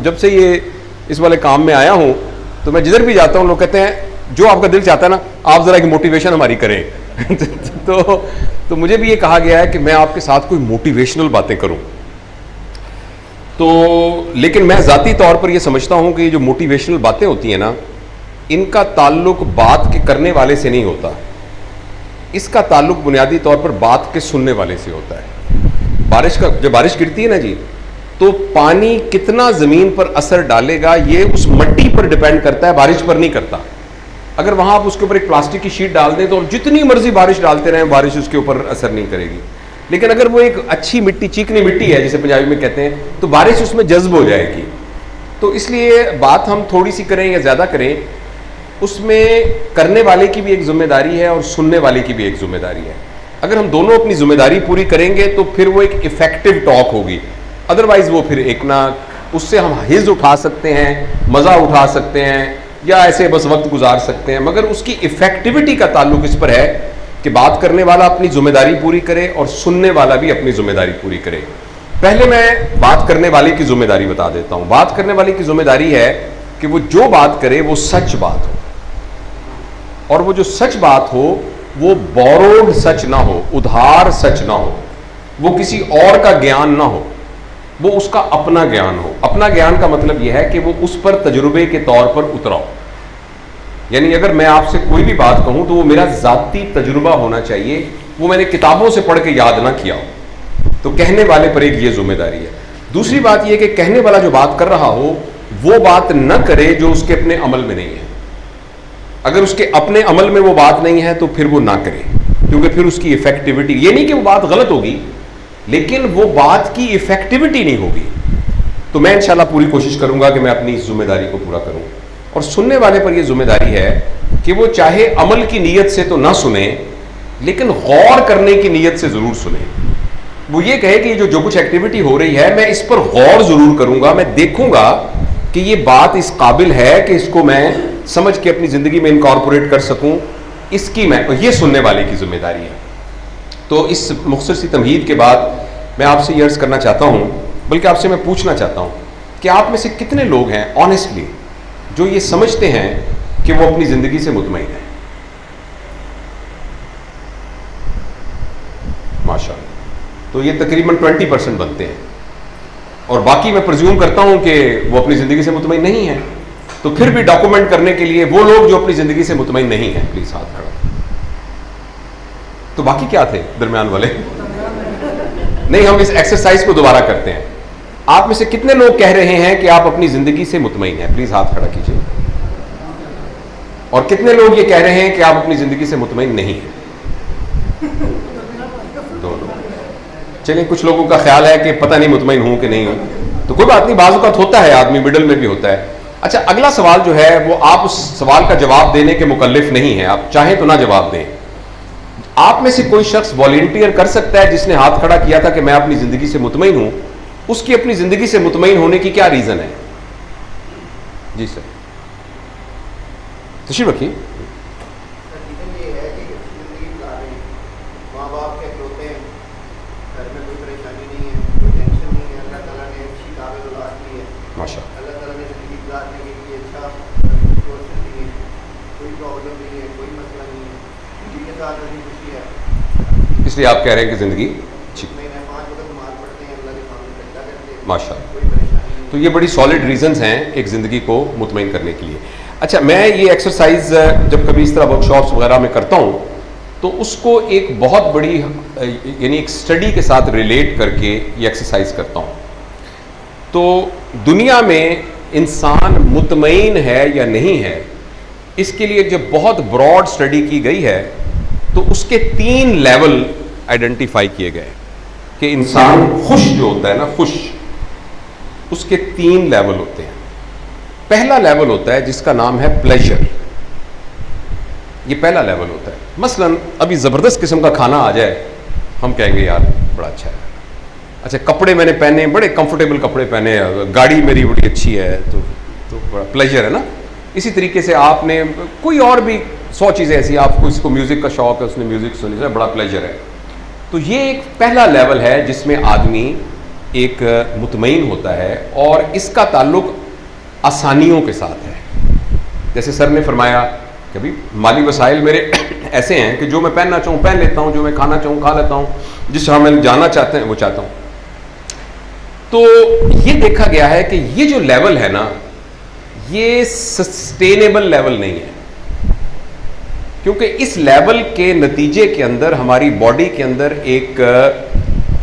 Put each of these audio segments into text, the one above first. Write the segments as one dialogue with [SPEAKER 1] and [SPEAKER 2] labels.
[SPEAKER 1] जब से ये इस वाले काम में आया हूं तो मैं जिधर भी जाता हूं लोग कहते हैं जो आपका दिल चाहता है ना आप जरा एक मोटिवेशन हमारी करें तो मुझे भी ये कहा गया है कि मैं आपके साथ कोई मोटिवेशनल बातें करूं। तो लेकिन मैं ज़ाती तौर पर ये समझता हूं कि जो मोटिवेशनल बातें होती हैं ना, इनका ताल्लुक बात के करने वाले से नहीं होता, इसका ताल्लुक बुनियादी तौर पर बात के सुनने वाले से होता है। जब बारिश गिरती है ना जी, तो पानी कितना ज़मीन पर असर डालेगा ये उस मिट्टी पर डिपेंड करता है, बारिश पर नहीं करता। अगर वहाँ आप उसके ऊपर एक प्लास्टिक की शीट डाल दें तो जितनी मर्जी बारिश डालते रहें, बारिश उसके ऊपर असर नहीं करेगी। लेकिन अगर वो एक अच्छी मिट्टी, चिकनी मिट्टी है जिसे पंजाबी में कहते हैं, तो बारिश उसमें जज्ब हो जाएगी। तो इसलिए बात हम थोड़ी सी करें या ज़्यादा करें, उसमें करने वाले की भी एक जिम्मेदारी है और सुनने वाले की भी एक जिम्मेदारी है। अगर हम दोनों अपनी जिम्मेदारी पूरी करेंगे तो फिर वो एक इफेक्टिव टॉक होगी। अदरवाइज वो फिर एक ना, उससे हम हिज़ उठा सकते हैं, मज़ा उठा सकते हैं या ऐसे बस वक्त गुजार सकते हैं, मगर उसकी इफेक्टिविटी का ताल्लुक इस पर है कि बात करने वाला अपनी जिम्मेदारी पूरी करे और सुनने वाला भी अपनी जिम्मेदारी पूरी करे। पहले मैं बात करने वाले की जिम्मेदारी बता देता हूं। बात करने वाले की जिम्मेदारी है कि वो जो बात करे वो सच बात हो, और वो जो सच बात हो वो बोरोड सच ना हो, उधार सच ना हो, वो किसी और का ज्ञान ना हो, वो उसका अपना ज्ञान हो। अपना ज्ञान का मतलब यह है कि वो उस पर तजुर्बे के तौर पर उतरा हो। यानी अगर मैं आपसे कोई भी बात कहूं तो वो मेरा जाती तजुर्बा होना चाहिए, वो मैंने किताबों से पढ़ के याद ना किया हो। तो कहने वाले पर एक ये जिम्मेदारी है। दूसरी बात यह कि कहने वाला जो बात कर रहा हो वो बात न करे जो उसके अपने अमल में नहीं है। अगर उसके अपने अमल में वो बात नहीं है तो फिर वो ना करे, क्योंकि फिर उसकी इफेक्टिविटी, ये नहीं कि वो बात गलत होगी, लेकिन वो बात की इफेक्टिविटी नहीं होगी। तो मैं इंशाल्लाह पूरी कोशिश करूंगा कि मैं अपनी इस जिम्मेदारी को पूरा करूं। और सुनने वाले पर यह जिम्मेदारी है कि वो चाहे अमल की नीयत से तो ना सुने, लेकिन गौर करने की नीयत से जरूर सुने। वो ये कहे कि जो कुछ एक्टिविटी हो रही है मैं इस पर गौर जरूर करूंगा, मैं देखूंगा कि ये बात इस काबिल है कि इसको मैं समझ के अपनी जिंदगी में इनकॉर्पोरेट कर सकूं, इसकी मैं, ये सुनने वाले की जिम्मेदारी है। तो इस मुख्तसर सी तमहीद के बाद मैं आपसे ये अर्ज़ करना चाहता हूं, बल्कि आपसे मैं पूछना चाहता हूं कि आप में से कितने लोग हैं ऑनेस्टली जो ये समझते हैं कि वो अपनी जिंदगी से मुतमईन है। माशाअल्लाह। तो ये तकरीबन 20% बनते हैं, और बाकी मैं प्रिज्यूम करता हूं कि वो अपनी जिंदगी से मुतमईन नहीं है। तो फिर भी डॉक्यूमेंट करने के लिए वो लोग जो अपनी जिंदगी से मुतमईन नहीं है, प्लीज हाथ खड़ा। तो बाकी क्या थे दरमियान वाले? नहीं, हम इस एक्सरसाइज को दोबारा करते हैं। आप में से कितने लोग कह रहे हैं कि आप अपनी जिंदगी से मुतमईन हैं? प्लीज हाथ खड़ा कीजिए। और कितने लोग ये कह रहे हैं कि आप अपनी जिंदगी से मुतमईन नहीं हैं? दोनों। चलिए, कुछ लोगों का ख्याल है कि पता नहीं मुतमईन हूं कि नहीं हूं, तो कोई बात नहीं, बाज़ औक़ात होता है, आदमी मिडल में भी होता है। अच्छा, अगला सवाल जो है वो आप उस सवाल का जवाब देने के मुकल्लिफ नहीं है, आप चाहें तो ना जवाब दें। आप में से कोई शख्स वॉलंटियर कर सकता है जिसने हाथ खड़ा किया था कि मैं अपनी जिंदगी से मुतमईन हूं, उसकी अपनी जिंदगी से मुतमईन होने की क्या रीजन है? जी सर, तशरीफ रखिए। इसलिए आप कह रहे हैं कि जिंदगी माशाअल्लाह। तो ये बड़ी सॉलिड रीजंस हैं एक ज़िंदगी को मुतमईन करने के लिए। अच्छा, मैं ये एक्सरसाइज जब कभी इस तरह वर्कशॉप्स वगैरह में करता हूँ तो उसको एक बहुत बड़ी यानी एक स्टडी के साथ रिलेट करके ये एक्सरसाइज करता हूँ। तो दुनिया में इंसान मुतमईन है या नहीं है, इसके लिए जब बहुत ब्रॉड स्टडी की गई है तो उसके 3 लेवल आइडेंटिफाई किए गए कि इंसान खुश जो होता है ना, खुश, उसके 3 लेवल होते हैं। पहला लेवल होता है जिसका नाम है प्लेजर। ये पहला लेवल होता है। मसलन अभी ज़बरदस्त किस्म का खाना आ जाए, हम कहेंगे यार बड़ा अच्छा है। अच्छा, कपड़े मैंने पहने, बड़े कंफर्टेबल कपड़े पहने, गाड़ी मेरी बड़ी अच्छी है, तो बड़ा प्लेजर है ना। इसी तरीके से आपने कोई और भी 100 चीज़ें ऐसी, आपको इसको म्यूज़िक का शौक़ है, उसने म्यूज़िक सुनी है, बड़ा प्लेजर है। तो ये एक पहला लेवल है जिसमें आदमी एक मुतमईन होता है और इसका ताल्लुक आसानियों के साथ है। जैसे सर ने फरमाया कि भाई माली वसाइल मेरे ऐसे हैं कि जो मैं पहनना चाहूँ पहन लेता हूँ, जो मैं खाना चाहूँ खा लेता हूँ, जिस जहाँ मैं जाना चाहते हैं वो चाहता हूँ। तो ये देखा गया है कि ये जो लेवल है ना, ये सस्टेनेबल लेवल नहीं है, क्योंकि इस लेवल के नतीजे के अंदर हमारी बॉडी के अंदर एक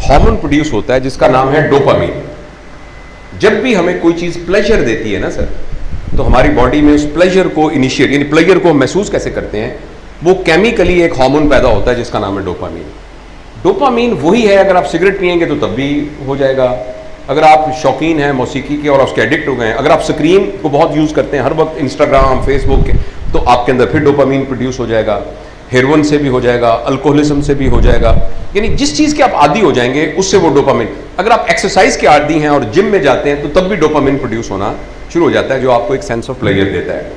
[SPEAKER 1] हार्मोन प्रोड्यूस होता है जिसका नाम है डोपामीन। जब भी हमें कोई चीज़ प्लेजर देती है ना सर, तो हमारी बॉडी में उस प्लेजर को इनिशिएट, यानी प्लेजर को महसूस कैसे करते हैं, वो केमिकली एक हार्मोन पैदा होता है जिसका नाम है डोपामीन। डोपामीन वही है, अगर आप सिगरेट पिएंगे तो तब भी हो जाएगा, अगर आप शौकीन हैं मौसीकी के और उसके एडिक्ट हो गए हैं, अगर आप स्क्रीन को बहुत यूज़ करते हैं हर वक्त, इंस्टाग्राम फेसबुक के, तो आपके अंदर फिर डोपामीन प्रोड्यूस हो जाएगा। हेरोइन से भी हो जाएगा, अल्कोहलिज्म से भी हो जाएगा, यानी जिस चीज़ के आप आदी हो जाएंगे उससे वो डोपामीन। अगर आप एक्सरसाइज के आदी हैं और जिम में जाते हैं तो तब भी डोपामीन प्रोड्यूस होना शुरू हो जाता है, जो आपको एक सेंस ऑफ प्लेजर देता है।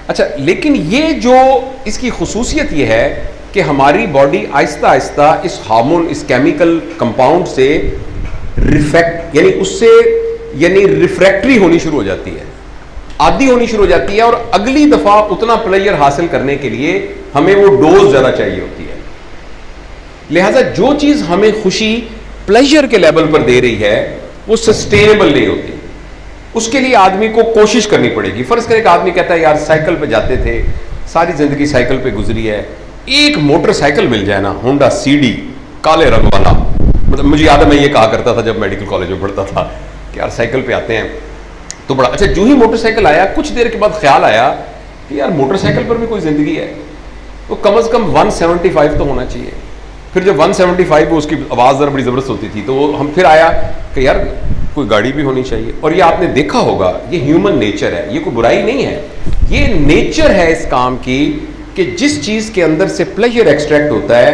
[SPEAKER 1] अच्छा, लेकिन ये जो इसकी खुसूसियत ये है कि हमारी बॉडी आहिस्ता आहिस्ता इस हार्मोन, इस केमिकल कंपाउंड से रिफ्रैक्टरी होनी शुरू हो जाती है, आदी होनी शुरू हो जाती है, और अगली दफा उतना प्लेजर हासिल करने के लिए हमें वो डोज ज्यादा चाहिए होती है। लिहाजा जो चीज हमें खुशी प्लेजर के लेवल पर दे रही है वो सस्टेनेबल नहीं होती, उसके लिए आदमी को कोशिश करनी पड़ेगी। फर्ज करें एक आदमी कहता है यार साइकिल पे जाते थे, सारी जिंदगी साइकिल पे गुजरी है, एक मोटरसाइकिल मिल जाए ना, होंडा सीडी काले रंग वाला, मतलब मुझे याद है मैं ये कहा करता था जब मेडिकल कॉलेज में पढ़ता था कि यार साइकिल पे आते हैं तो बड़ा अच्छा। जो ही मोटरसाइकिल आया कुछ देर के बाद ख्याल आया कि यार मोटरसाइकिल पर भी कोई ज़िंदगी है, तो कम से कम 175 तो होना चाहिए। फिर जब 175 वो उसकी आवाज़ ज़रा बड़ी ज़बरदस्त होती थी, तो हम फिर आया कि यार कोई गाड़ी भी होनी चाहिए। और ये आपने देखा होगा, ये ह्यूमन नेचर है, ये कोई बुराई नहीं है, ये नेचर है इस काम की कि जिस चीज़ के अंदर से प्लेजर एक्सट्रैक्ट होता है,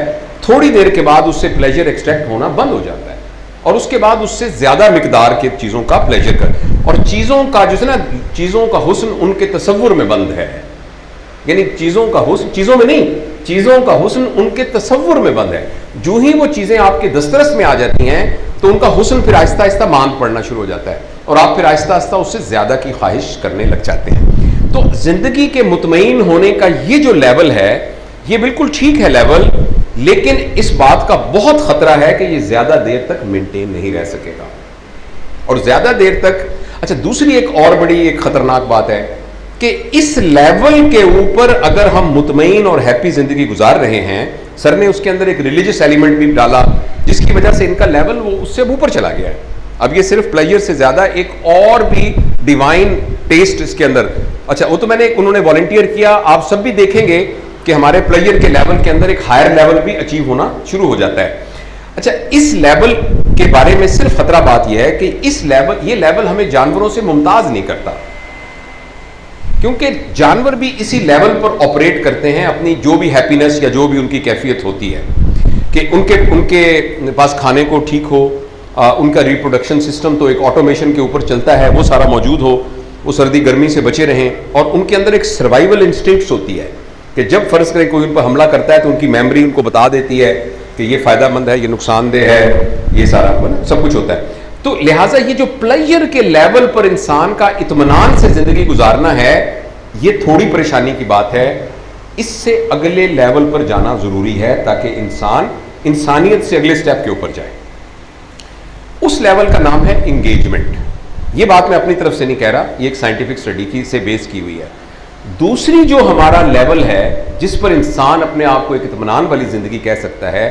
[SPEAKER 1] थोड़ी देर के बाद उससे प्लेजर एक्सट्रैक्ट होना बंद हो जाता है और उसके बाद उससे ज़्यादा मिकदार के चीज़ों का प्लेजर कर, और चीज़ों का जो है ना, चीज़ों का हुस्न उनके तसव्वुर में बंद है, यानी चीज़ों का हुस्न चीज़ों में नहीं, चीज़ों का हुस्न उनके तसव्वुर में बंद है। जो ही वो चीज़ें आपके दस्तरस में आ जाती हैं तो उनका हुस्न फिर आहिस्ता आहिस्ता मांद पड़ना शुरू हो जाता है और आप फिर आहिस्ता आहिस्ता उससे ज़्यादा की ख्वाहिश करने लग जाते हैं। तो ज़िंदगी के मुतमईन होने का ये जो लेवल है, ये बिल्कुल ठीक है लेवल, लेकिन इस बात का बहुत खतरा है कि ये ज़्यादा देर तक मेंटेन नहीं रह सकेगा। और ज़्यादा देर तक, अच्छा दूसरी एक और बड़ी एक खतरनाक बात है कि इस लेवल के ऊपर अगर हम मुतमईन और हैप्पी जिंदगी गुजार रहे हैं, सर ने उसके अंदर एक रिलीजियस एलिमेंट भी डाला जिसकी वजह से इनका लेवल वो उससे ऊपर चला गया है। अब ये सिर्फ प्लेजर से ज्यादा एक और भी डिवाइन टेस्ट इसके अंदर, अच्छा वो तो उन्होंने वॉलंटियर किया, आप सब भी देखेंगे कि हमारे प्लेजर के लेवल के अंदर एक हायर लेवल भी अचीव होना शुरू हो जाता है। अच्छा, इस लेवल के बारे में सिर्फ खतरा बात यह है कि ये लेवल हमें जानवरों से मुमताज नहीं करता, क्योंकि जानवर भी इसी लेवल पर ऑपरेट करते हैं अपनी जो भी हैप्पीनेस या जो भी उनकी कैफियत होती है कि उनके पास खाने को ठीक हो, उनका रिप्रोडक्शन सिस्टम तो एक ऑटोमेशन के ऊपर चलता है, वो सारा मौजूद हो, वो सर्दी गर्मी से बचे रहें, और उनके अंदर एक सर्वाइवल इंस्टिंक्ट्स होती है कि जब फर्ज करें कोई उन पर हमला करता है तो उनकी मेमोरी उनको बता देती है कि ये फ़ायदेमंद है, ये नुकसानदेह है, ये सारा सब कुछ होता है। तो लिहाजा ये जो प्लेजर के लेवल पर इंसान का इत्मीनान से ज़िंदगी गुजारना है, ये थोड़ी परेशानी की बात है। इससे अगले लेवल पर जाना ज़रूरी है ताकि इंसान इंसानियत से अगले स्टेप के ऊपर जाए। उस लेवल का नाम है इंगेजमेंट। ये बात मैं अपनी तरफ से नहीं कह रहा, ये एक साइंटिफिक स्टडी की से बेस की हुई है। दूसरी जो हमारा लेवल है जिस पर इंसान अपने आप को एक इत्मीनान वाली ज़िंदगी कह सकता है,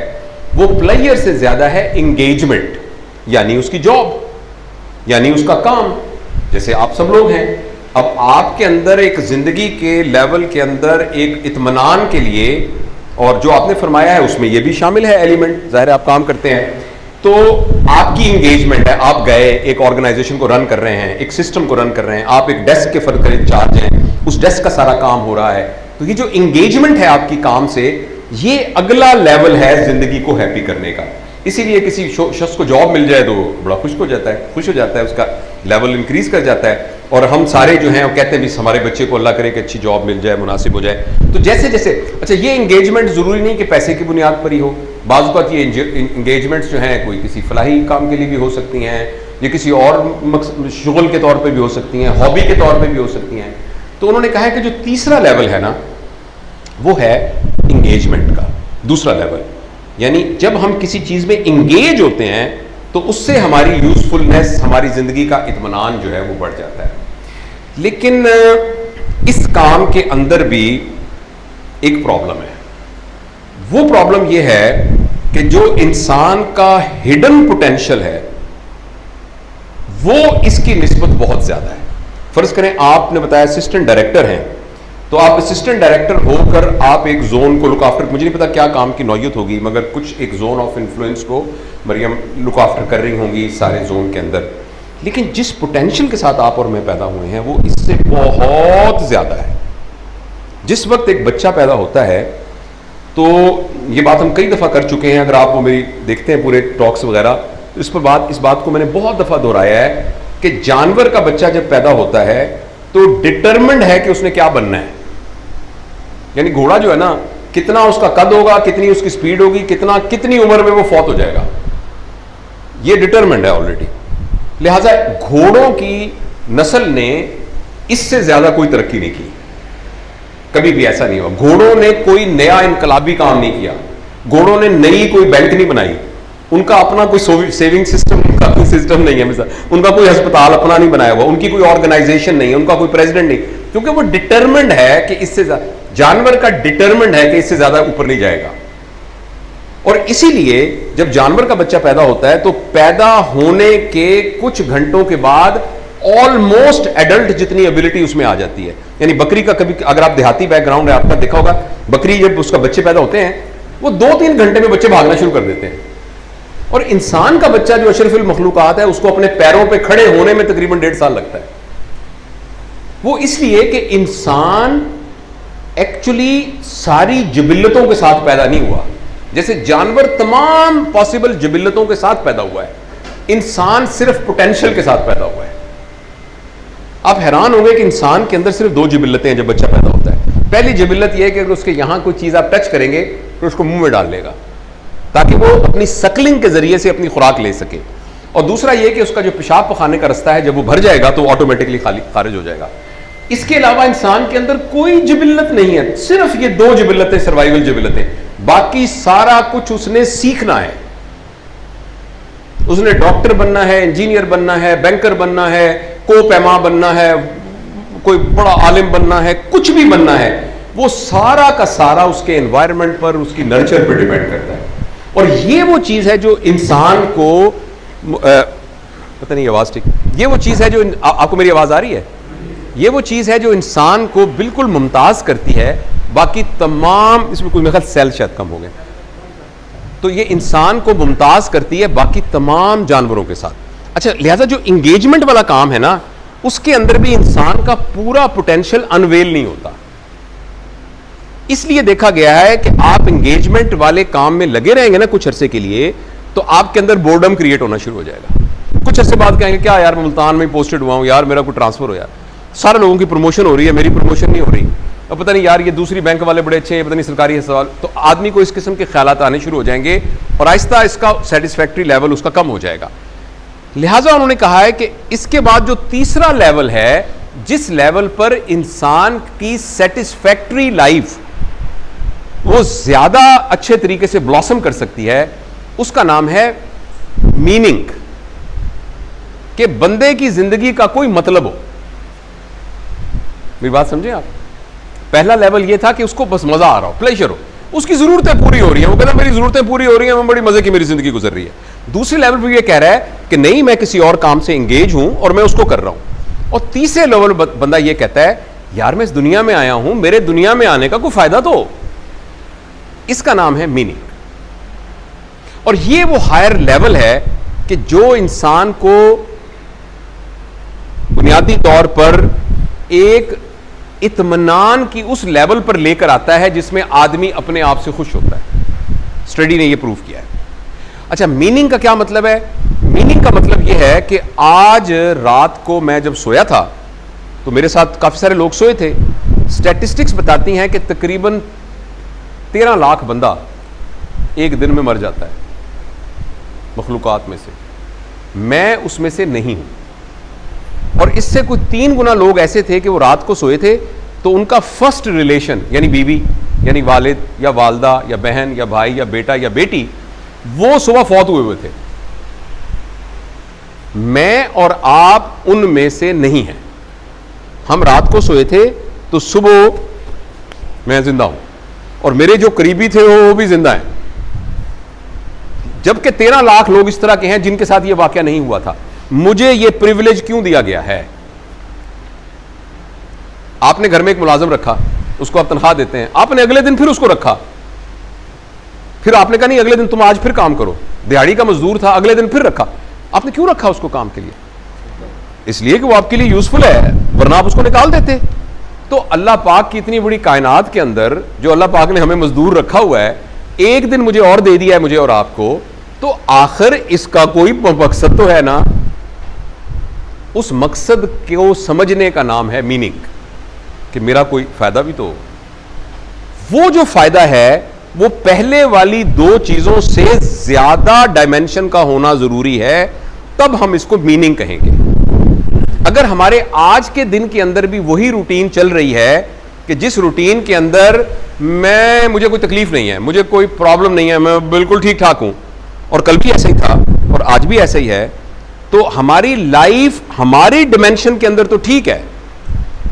[SPEAKER 1] वो प्लेजर से ज़्यादा है इंगेजमेंट, यानी उसकी जॉब, यानी उसका काम। जैसे आप सब लोग हैं, अब आपके अंदर एक जिंदगी के लेवल के अंदर एक इत्मीनान के लिए, और जो आपने फरमाया है उसमें ये भी शामिल है एलिमेंट, ज़ाहिर है आप काम करते हैं तो आपकी इंगेजमेंट है, आप गए एक ऑर्गेनाइजेशन को रन कर रहे हैं, एक सिस्टम को रन कर रहे हैं, आप एक डेस्क के फर्क कर इंचार्ज हैं, उस डेस्क का सारा काम हो रहा है, तो ये जो इंगेजमेंट है आपकी काम से, ये अगला लेवल है जिंदगी को हैप्पी करने का। इसीलिए किसी शख्स को जॉब मिल जाए तो बड़ा खुश हो जाता है, उसका लेवल इंक्रीज कर जाता है। और हम सारे जो हैं वो कहते हैं भी हमारे बच्चे को अल्लाह करे कि अच्छी जॉब मिल जाए, मुनासिब हो जाए। तो जैसे जैसे अच्छा, ये इंगेजमेंट ज़रूरी नहीं कि पैसे की बुनियाद पर ही हो, बाज़ औक़ात ये इंगेजमेंट्स जो हैं कोई किसी फलाही काम के लिए भी हो सकती हैं, ये किसी और शुगल के तौर पे भी हो सकती हैं, हॉबी के तौर पे भी हो सकती हैं। तो उन्होंने कहा है कि जो तीसरा लेवल है ना वो है इंगेजमेंट का दूसरा लेवल, यानी जब हम किसी चीज़ में इंगेज होते हैं तो उससे हमारी यूजफुलनेस, हमारी ज़िंदगी का इत्मीनान जो है वो बढ़ जाता है। लेकिन इस काम के अंदर भी एक प्रॉब्लम है। वो प्रॉब्लम ये है कि जो इंसान का हिडन पोटेंशियल है वो इसकी निस्बत बहुत ज्यादा है। फर्ज करें आपने बताया असिस्टेंट डायरेक्टर हैं, तो आप असिस्टेंट डायरेक्टर होकर आप एक जोन को लुक आफ्टर, मुझे नहीं पता क्या काम की नौयत होगी, मगर कुछ एक जोन ऑफ इन्फ्लुएंस को मरियम लुक आफ्टर कर रही होंगी सारे जोन के अंदर। लेकिन जिस पोटेंशियल के साथ आप और मैं पैदा हुए हैं वो इससे बहुत ज्यादा है। जिस वक्त एक बच्चा पैदा होता है, तो ये बात हम कई दफा कर चुके हैं, अगर आप वो मेरी देखते हैं पूरे टॉक्स वगैरह, तो इस बात को मैंने बहुत दफा दोहराया है कि जानवर का बच्चा जब पैदा होता है तो डिटरमिन्ड है कि उसने क्या बनना है। यानी घोड़ा जो है ना, कितना उसका कद होगा, कितनी उसकी स्पीड होगी, कितनी उम्र में वो फौत हो जाएगा, ये डिटरमिन्ड है ऑलरेडी। लिहाजा घोड़ों की नस्ल ने इससे ज्यादा कोई तरक्की नहीं की, कभी भी ऐसा नहीं हुआ। घोड़ों ने कोई नया इनकलाबी काम नहीं किया, घोड़ों ने नई कोई बैंक नहीं बनाई, उनका अपना कोई सेविंग सिस्टम, उनका कोई सिस्टम नहीं है, उनका कोई अस्पताल अपना नहीं बनाया हुआ, उनकी कोई ऑर्गेनाइजेशन नहीं, उनका कोई प्रेसिडेंट नहीं, क्योंकि वो डिटरमिन्ड है कि इससे जानवर का डिटरमिन्ड है कि इससे ज्यादा ऊपर नहीं जाएगा। और इसीलिए जब जानवर का बच्चा पैदा होता है तो पैदा होने के कुछ घंटों के बाद ऑलमोस्ट एडल्ट जितनी एबिलिटी उसमें आ जाती है। यानी बकरी का, कभी अगर आप देहाती बैकग्राउंड है आपका, देखा होगा बकरी जब उसका बच्चे पैदा होते हैं वो 2-3 घंटे में बच्चे भागना शुरू कर देते हैं। और इंसान का बच्चा जो अशरफुल मखलूकात है उसको अपने पैरों पे खड़े होने में तकरीबन 1.5 साल लगता है। वो इसलिए कि इंसान एक्चुअली सारी जिबिल्लतों के साथ पैदा नहीं हुआ। जैसे जानवर तमाम पॉसिबल जिबिल्लतों के साथ पैदा हुआ है, इंसान सिर्फ पोटेंशियल के साथ पैदा हुआ है। आप हैरान होंगे कि इंसान के अंदर सिर्फ 2 जिबिल्लतें हैं जब बच्चा पैदा होता है। पहली जिबिल्लत यह है कि अगर उसके यहां कोई चीज आप टच करेंगे तो उसको मुंह में डाल लेगा ताकि वो अपनी सकलिंग के जरिए से अपनी खुराक ले सके। और दूसरा यह कि उसका जो पेशाब पखाने का रास्ता है जब वो भर जाएगा तो ऑटोमेटिकली खारिज हो जाएगा। इसके अलावा इंसान के अंदर कोई जिबिल्लत नहीं है, सिर्फ ये 2 जिबिल्लतें, सर्वाइवल जिबिल्लतें। बाकी सारा कुछ उसने सीखना है। उसने डॉक्टर बनना है, इंजीनियर बनना है, बैंकर बनना है, को-पैमा बनना है, कोई बड़ा आलिम बनना है, कुछ भी बनना है, वो सारा का सारा उसके एनवायरनमेंट पर, उसकी नर्चर पर डिपेंड करता है। और ये वो चीज है जो इंसान को पता नहीं आवाज ठीक, ये वो चीज है जो आपको मेरी आवाज आ रही है, ये वो चीज है जो इंसान को बिल्कुल मुमताज करती है बाकी तमाम, इसमें कुछ मेरे ख्याल सेल शायद कम हो गए, तो ये इंसान को मुमताज करती है बाकी तमाम जानवरों के साथ। अच्छा, लिहाजा जो इंगेजमेंट वाला काम है ना, उसके अंदर भी इंसान का पूरा पोटेंशियल अनवेल नहीं होता। इसलिए देखा गया है कि आप इंगेजमेंट वाले काम में लगे रहेंगे ना कुछ अरसे के लिए, तो आपके अंदर बोर्डम क्रिएट होना शुरू हो जाएगा। कुछ अरसे बाद कहेंगे क्या यार मैं मुल्तान में पोस्टेड हुआ हूं, यार मेरा कोई ट्रांसफर हो, यार सारे लोगों की प्रमोशन हो रही है, मेरी प्रमोशन नहीं हो रही, अब पता नहीं यार ये दूसरी बैंक वाले बड़े अच्छे हैं, पता नहीं सरकारी अस्पताल। तो आदमी को इस किस्म के ख्यालात आने शुरू हो जाएंगे और आहिस्ता इसका सेटिस्फैक्ट्री लेवल उसका कम हो जाएगा। लिहाजा उन्होंने कहा है कि इसके बाद जो तीसरा लेवल है, जिस लेवल पर इंसान की सेटिस्फैक्ट्री लाइफ वो ज्यादा अच्छे तरीके से ब्लॉसम कर सकती है, उसका नाम है मीनिंग, कि बंदे की जिंदगी का कोई मतलब हो। मेरी बात समझे आप? पहला लेवल ये था कि उसको बस मजा आ रहा हो, प्लेजर हो, उसकी जरूरतें पूरी हो रही है, वो कहता मेरी जरूरतें पूरी हो रही है, मैं बड़ी मजे की मेरी जिंदगी गुजर रही है। दूसरे लेवल पर ये कह रहा है कि नहीं, मैं किसी और काम से इंगेज हूं और मैं उसको कर रहा हूं। और तीसरे लेवल बंदा ये कहता है यार मैं इस दुनिया में आया हूं, मेरे दुनिया में आने का कोई फायदा तो हो। इसका नाम है मीनिंग। और ये वो हायर लेवल है कि जो इंसान को बुनियादी तौर पर एक इत्मीनान की उस लेवल पर लेकर आता है जिसमें आदमी अपने आप से खुश होता है। स्टडी ने यह प्रूव किया है। अच्छा, मीनिंग का क्या मतलब है? मीनिंग का मतलब यह है कि आज रात को मैं जब सोया था तो मेरे साथ काफी सारे लोग सोए थे। स्टैटिस्टिक्स बताती हैं कि तकरीबन 13 लाख बंदा एक दिन में मर जाता है मखलूकात में से, मैं उसमें से नहीं हूं। और इससे कुछ 3 गुना लोग ऐसे थे कि वो रात को सोए थे तो उनका फर्स्ट रिलेशन यानी बीवी यानी वालिद या वालदा या बहन या भाई या बेटा या बेटी वो सुबह फौत हुए थे। मैं और आप उनमें से नहीं हैं। हम रात को सोए थे तो सुबह मैं जिंदा हूं और मेरे जो करीबी थे वो भी जिंदा हैं, जबकि 13 लाख लोग इस तरह के हैं जिनके साथ यह वाकया नहीं हुआ था। मुझे यह प्रिविलेज क्यों दिया गया है? आपने घर में एक मुलाजिम रखा, उसको आप तनख्वाह देते हैं, आपने अगले दिन फिर उसको रखा, फिर आपने कहा नहीं अगले दिन तुम आज फिर काम करो। दिहाड़ी का मजदूर था, अगले दिन फिर रखा। आपने क्यों रखा उसको काम के लिए? इसलिए कि वो आपके लिए यूजफुल है, वरना आप उसको निकाल देते। तो अल्लाह पाक की इतनी बड़ी कायनात के अंदर जो अल्लाह पाक ने हमें मजदूर रखा हुआ है, एक दिन मुझे और दे दिया है मुझे और आपको, तो आखिर इसका कोई मकसद तो है ना। उस मकसद को समझने का नाम है मीनिंग, कि मेरा कोई फायदा भी तो हो। वो जो फायदा है वो पहले वाली 2 चीजों से ज्यादा डायमेंशन का होना जरूरी है, तब हम इसको मीनिंग कहेंगे। अगर हमारे आज के दिन के अंदर भी वही रूटीन चल रही है कि जिस रूटीन के अंदर मुझे कोई तकलीफ नहीं है, मुझे कोई प्रॉब्लम नहीं है, मैं बिल्कुल ठीक ठाक हूं, और कल भी ऐसा ही था और आज भी ऐसा ही है, तो हमारी लाइफ हमारी डिमेंशन के अंदर तो ठीक है।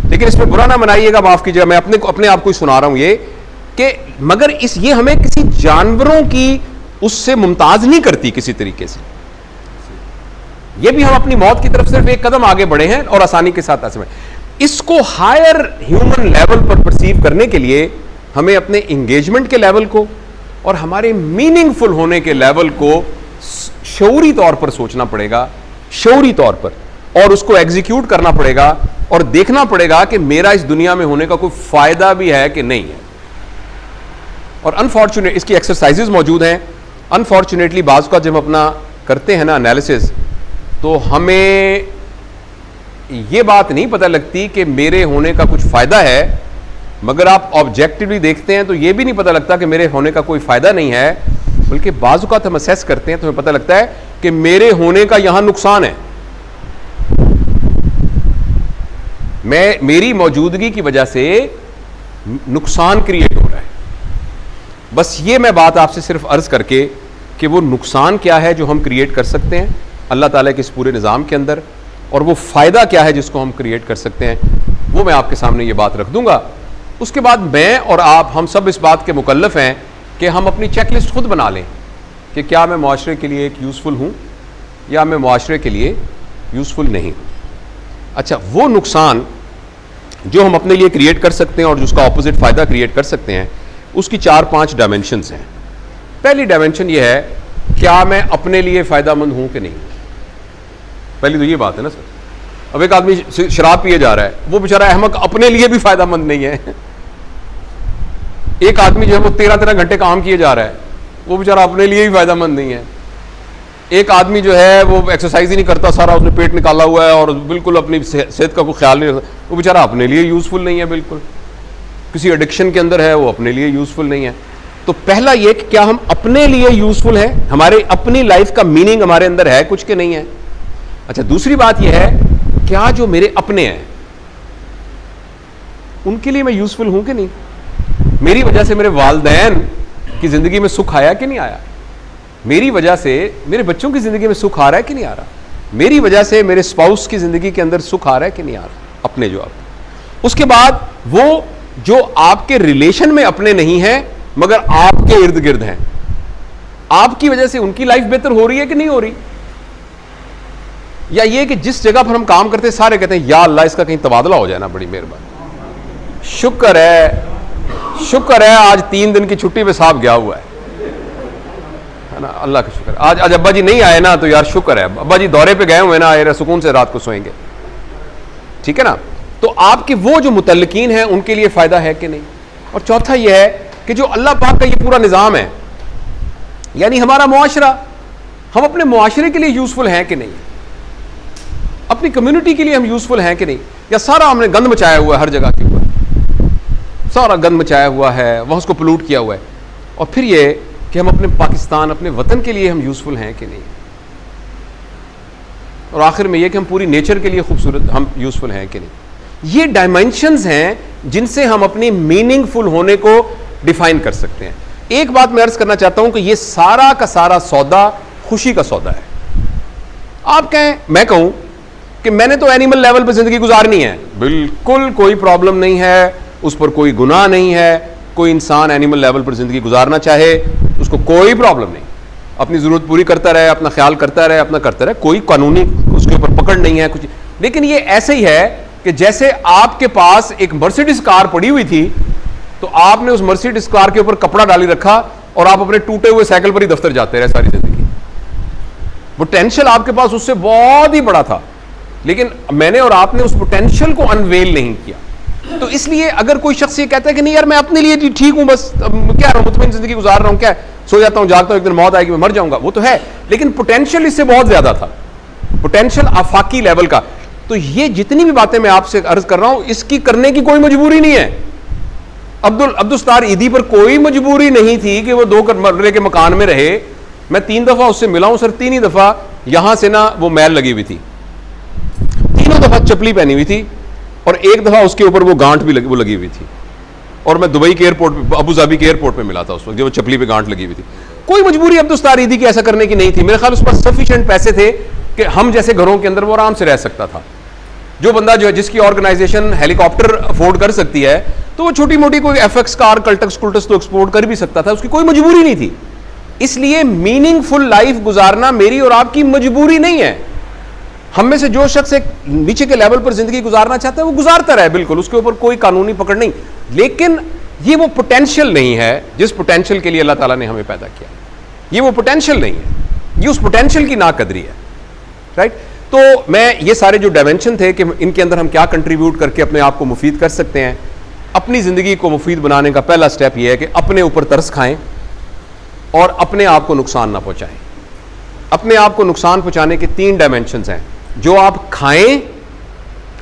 [SPEAKER 1] लेकिन इसमें बुरा ना मनाइएगा, माफ कीजिएगा, मैं अपने आप को ही सुना रहा हूं ये कि मगर ये हमें किसी जानवरों की उससे मुमताज नहीं करती किसी तरीके से। ये भी हम अपनी मौत की तरफ सिर्फ एक कदम आगे बढ़े हैं और आसानी के साथ ऐसे में इसको हायर ह्यूमन लेवल पर परसीव करने के लिए हमें अपने इंगेजमेंट के लेवल को और हमारे मीनिंगफुल होने के लेवल को शऊरी तौर पर सोचना पड़ेगा, शऊरी तौर पर, और उसको एग्जीक्यूट करना पड़ेगा और देखना पड़ेगा कि मेरा इस दुनिया में होने का कोई फायदा भी है कि नहीं है। और अनफॉर्चुनेट इसकी एक्सरसाइजेज मौजूद हैं। अनफॉर्चुनेटली बाज का जब अपना करते हैं ना एनालिसिस, तो हमें यह बात नहीं पता लगती कि मेरे होने का कुछ फायदा है, मगर आप ऑब्जेक्टिवली देखते हैं तो यह भी नहीं पता लगता कि मेरे होने का कोई फायदा नहीं है, बल्कि बाजू का हम असेस करते हैं तो हमें पता लगता है कि मेरे होने का यहां नुकसान है। मेरी मौजूदगी की वजह से नुकसान क्रिएट हो रहा है। बस ये मैं बात आपसे सिर्फ अर्ज करके कि वो नुकसान क्या है जो हम क्रिएट कर सकते हैं अल्लाह ताला के इस पूरे निज़ाम के अंदर, और वो फ़ायदा क्या है जिसको हम क्रिएट कर सकते हैं, वो मैं आपके सामने ये बात रख दूंगा। उसके बाद मैं और आप हम सब इस बात के मुकल्लफ हैं कि हम अपनी चेकलिस्ट खुद बना लें कि क्या मैं मुआशरे के लिए एक यूज़फुल हूँ या मैं मुआशरे के लिए यूज़फुल नहीं हूँ। अच्छा, वो नुकसान जो हम अपने लिए क्रिएट कर सकते हैं और जिसका ऑपोजिट फ़ायदा क्रिएट कर सकते हैं, उसकी 4-5 डायमेंशंस हैं। पहली डायमेंशन ये है, क्या मैं अपने लिए फ़ायदामंद हूँ कि नहीं। पहली तो ये बात है ना सर। अब एक आदमी शराब पिए जा रहा है, वो बेचारा अहमक अपने लिए भी फ़ायदामंद नहीं है। एक आदमी जो है वो 13-13 घंटे काम किए जा रहा है, वो बेचारा अपने लिए भी फ़ायदामंद नहीं है। एक आदमी जो है वो एक्सरसाइज ही नहीं करता, सारा उसने पेट निकाला हुआ है और बिल्कुल अपनी सेहत का कोई ख्याल नहीं रखता, वो बेचारा अपने लिए यूज़फुल नहीं है। बिल्कुल किसी एडिक्शन के अंदर है, वो अपने लिए यूज़फुल नहीं है। तो पहला ये कि क्या हम अपने लिए यूज़फुल हैं, हमारे अपनी लाइफ का मीनिंग हमारे अंदर है कुछ के नहीं है। अच्छा, दूसरी बात यह है, क्या जो मेरे अपने हैं उनके लिए मैं यूज़फुल हूं कि नहीं। मेरी वजह से मेरे वालिदैन की ज़िंदगी में सुख आया कि नहीं आया, मेरी वजह से मेरे बच्चों की ज़िंदगी में सुख आ रहा है कि नहीं आ रहा, मेरी वजह से मेरे स्पाउस की ज़िंदगी के अंदर सुख आ रहा है कि नहीं आ रहा, अपने जो आप। उसके बाद वो जो आपके रिलेशन में अपने नहीं हैं मगर आपके इर्द गिर्द हैं, आपकी वजह से उनकी लाइफ बेहतर हो रही है कि नहीं हो रही। या ये कि जिस जगह पर हम काम करते हैं सारे कहते हैं या अल्लाह इसका कहीं तबादला हो जाए ना, बड़ी मेहरबानी, शुक्र है आज 3 दिन की छुट्टी पे साहब गया हुआ है ना, अल्लाह का शुक्र। आज अब्बा जी नहीं आए ना तो यार शुक्र है, अब्बा जी दौरे पे गए हुए ना, आए सुकून से रात को सोएंगे, ठीक है ना। तो आपके वो जो मुतल्लिकीन हैं उनके लिए फायदा है कि नहीं। और चौथा यह है कि जो अल्लाह पाक का ये पूरा निज़ाम है, यानी हमारा मुआशरा, हम अपने मुआशरे के लिए यूजफुल हैं कि नहीं, अपनी कम्युनिटी के लिए हम यूजफुल हैं कि नहीं, या सारा हमने गंद मचाया हुआ है, हर जगह के ऊपर सारा गंद मचाया हुआ है, वह उसको पोल्यूट किया हुआ है, और फिर ये कि हम अपने पाकिस्तान, अपने वतन के लिए हम यूजफुल हैं कि नहीं, और आखिर में यह कि हम पूरी नेचर के लिए खूबसूरत हम यूजफुल हैं कि नहीं। ये डायमेंशंस हैं जिनसे हम अपनी मीनिंगफुल होने को डिफाइन कर सकते हैं। एक बात मैं अर्ज करना चाहता हूं कि यह सारा का सारा सौदा खुशी का सौदा है। आप कहें, मैं कहूं कि मैंने तो एनिमल लेवल पर जिंदगी गुजारनी है, बिल्कुल कोई प्रॉब्लम नहीं है, उस पर कोई गुनाह नहीं है। कोई इंसान एनिमल लेवल पर जिंदगी गुजारना चाहे उसको कोई प्रॉब्लम नहीं, अपनी जरूरत पूरी करता रहे, अपना ख्याल करता रहे, अपना करता रहे, कोई कानूनी उसके ऊपर पकड़ नहीं है कुछ। लेकिन ये ऐसे ही है कि जैसे आपके पास एक मर्सिडीज कार पड़ी हुई थी, तो आपने उस मर्सिडीज कार के ऊपर कपड़ा डाली रखा और आप अपने टूटे हुए साइकिल पर ही दफ्तर जाते रहे सारी जिंदगी। पोटेंशियल आपके पास उससे बहुत ही बड़ा था, लेकिन मैंने और आपने उस पोटेंशियल को अनवेल नहीं किया। तो इसलिए अगर कोई शख्स ये कहता है कि नहीं यार मैं अपने लिए ठीक हूं, बस क्या मुतमईन जिंदगी गुजार रहा हूं, क्या सो जाता हूं जागता हूं, एक दिन मौत आएगी मैं मर जाऊंगा, वो तो है, लेकिन पोटेंशियल इससे बहुत ज्यादा था, पोटेंशियल आफाकी लेवल का। तो ये जितनी भी बातें मैं आपसे अर्ज कर रहा हूं, इसकी करने की कोई मजबूरी नहीं है। अब्दुल सत्तार ईदी पर कोई मजबूरी नहीं थी कि वो 2 कमरे के मकान में रहे। मैं 3 दफा उससे मिला हूं सर, 3 ही दफा यहां से ना वो मैल लगी हुई थी, 3 दफा चपली पहनी हुई थी, और 1 दफा उसके ऊपर वो गांठ भी लगी हुई थी। और मैं दुबई के एयरपोर्ट पे, अबू धाबी के एयरपोर्ट पे मिला था उस वक्त, जब वो चपली पे गांठ लगी हुई थी। कोई मजबूरी अब्दुल सत्तार ईदी की ऐसा करने की नहीं थी। मेरे ख्याल उस पर सफिशिएंट पैसे थे कि हम जैसे घरों के अंदर वो आराम से रह सकता था। जो बंदा जो है, जिसकी ऑर्गेनाइजेशन हेलीकॉप्टर अफोर्ड कर सकती है, तो वो छोटी मोटी कोई एफएक्स कार कल्टक्स कुल्टस तो एक्सपोर्ट कर भी सकता था, उसकी कोई मजबूरी नहीं थी। इसलिए मीनिंगफुल लाइफ गुजारना मेरी और आपकी मजबूरी नहीं है। हम में से जो शख्स एक नीचे के लेवल पर जिंदगी गुजारना चाहता है वो गुजारता रहे, बिल्कुल, उसके ऊपर कोई कानूनी पकड़ नहीं। लेकिन ये वो पोटेंशियल नहीं है जिस पोटेंशियल के लिए अल्लाह ताला ने हमें पैदा किया। ये वो पोटेंशियल नहीं है, ये उस पोटेंशियल की नाकदरी है, राइट। तो मैं ये सारे जो डायमेंशन थे कि इनके अंदर हम क्या कंट्रीब्यूट करके अपने आप को मुफीद कर सकते हैं, अपनी जिंदगी को मुफीद बनाने का पहला स्टेप ये है कि अपने ऊपर तरस खाएं और अपने आप को नुकसान ना पहुंचाएं। अपने आप को नुकसान पहुंचाने के 3 डायमेंशंस हैं। जो आप खाएं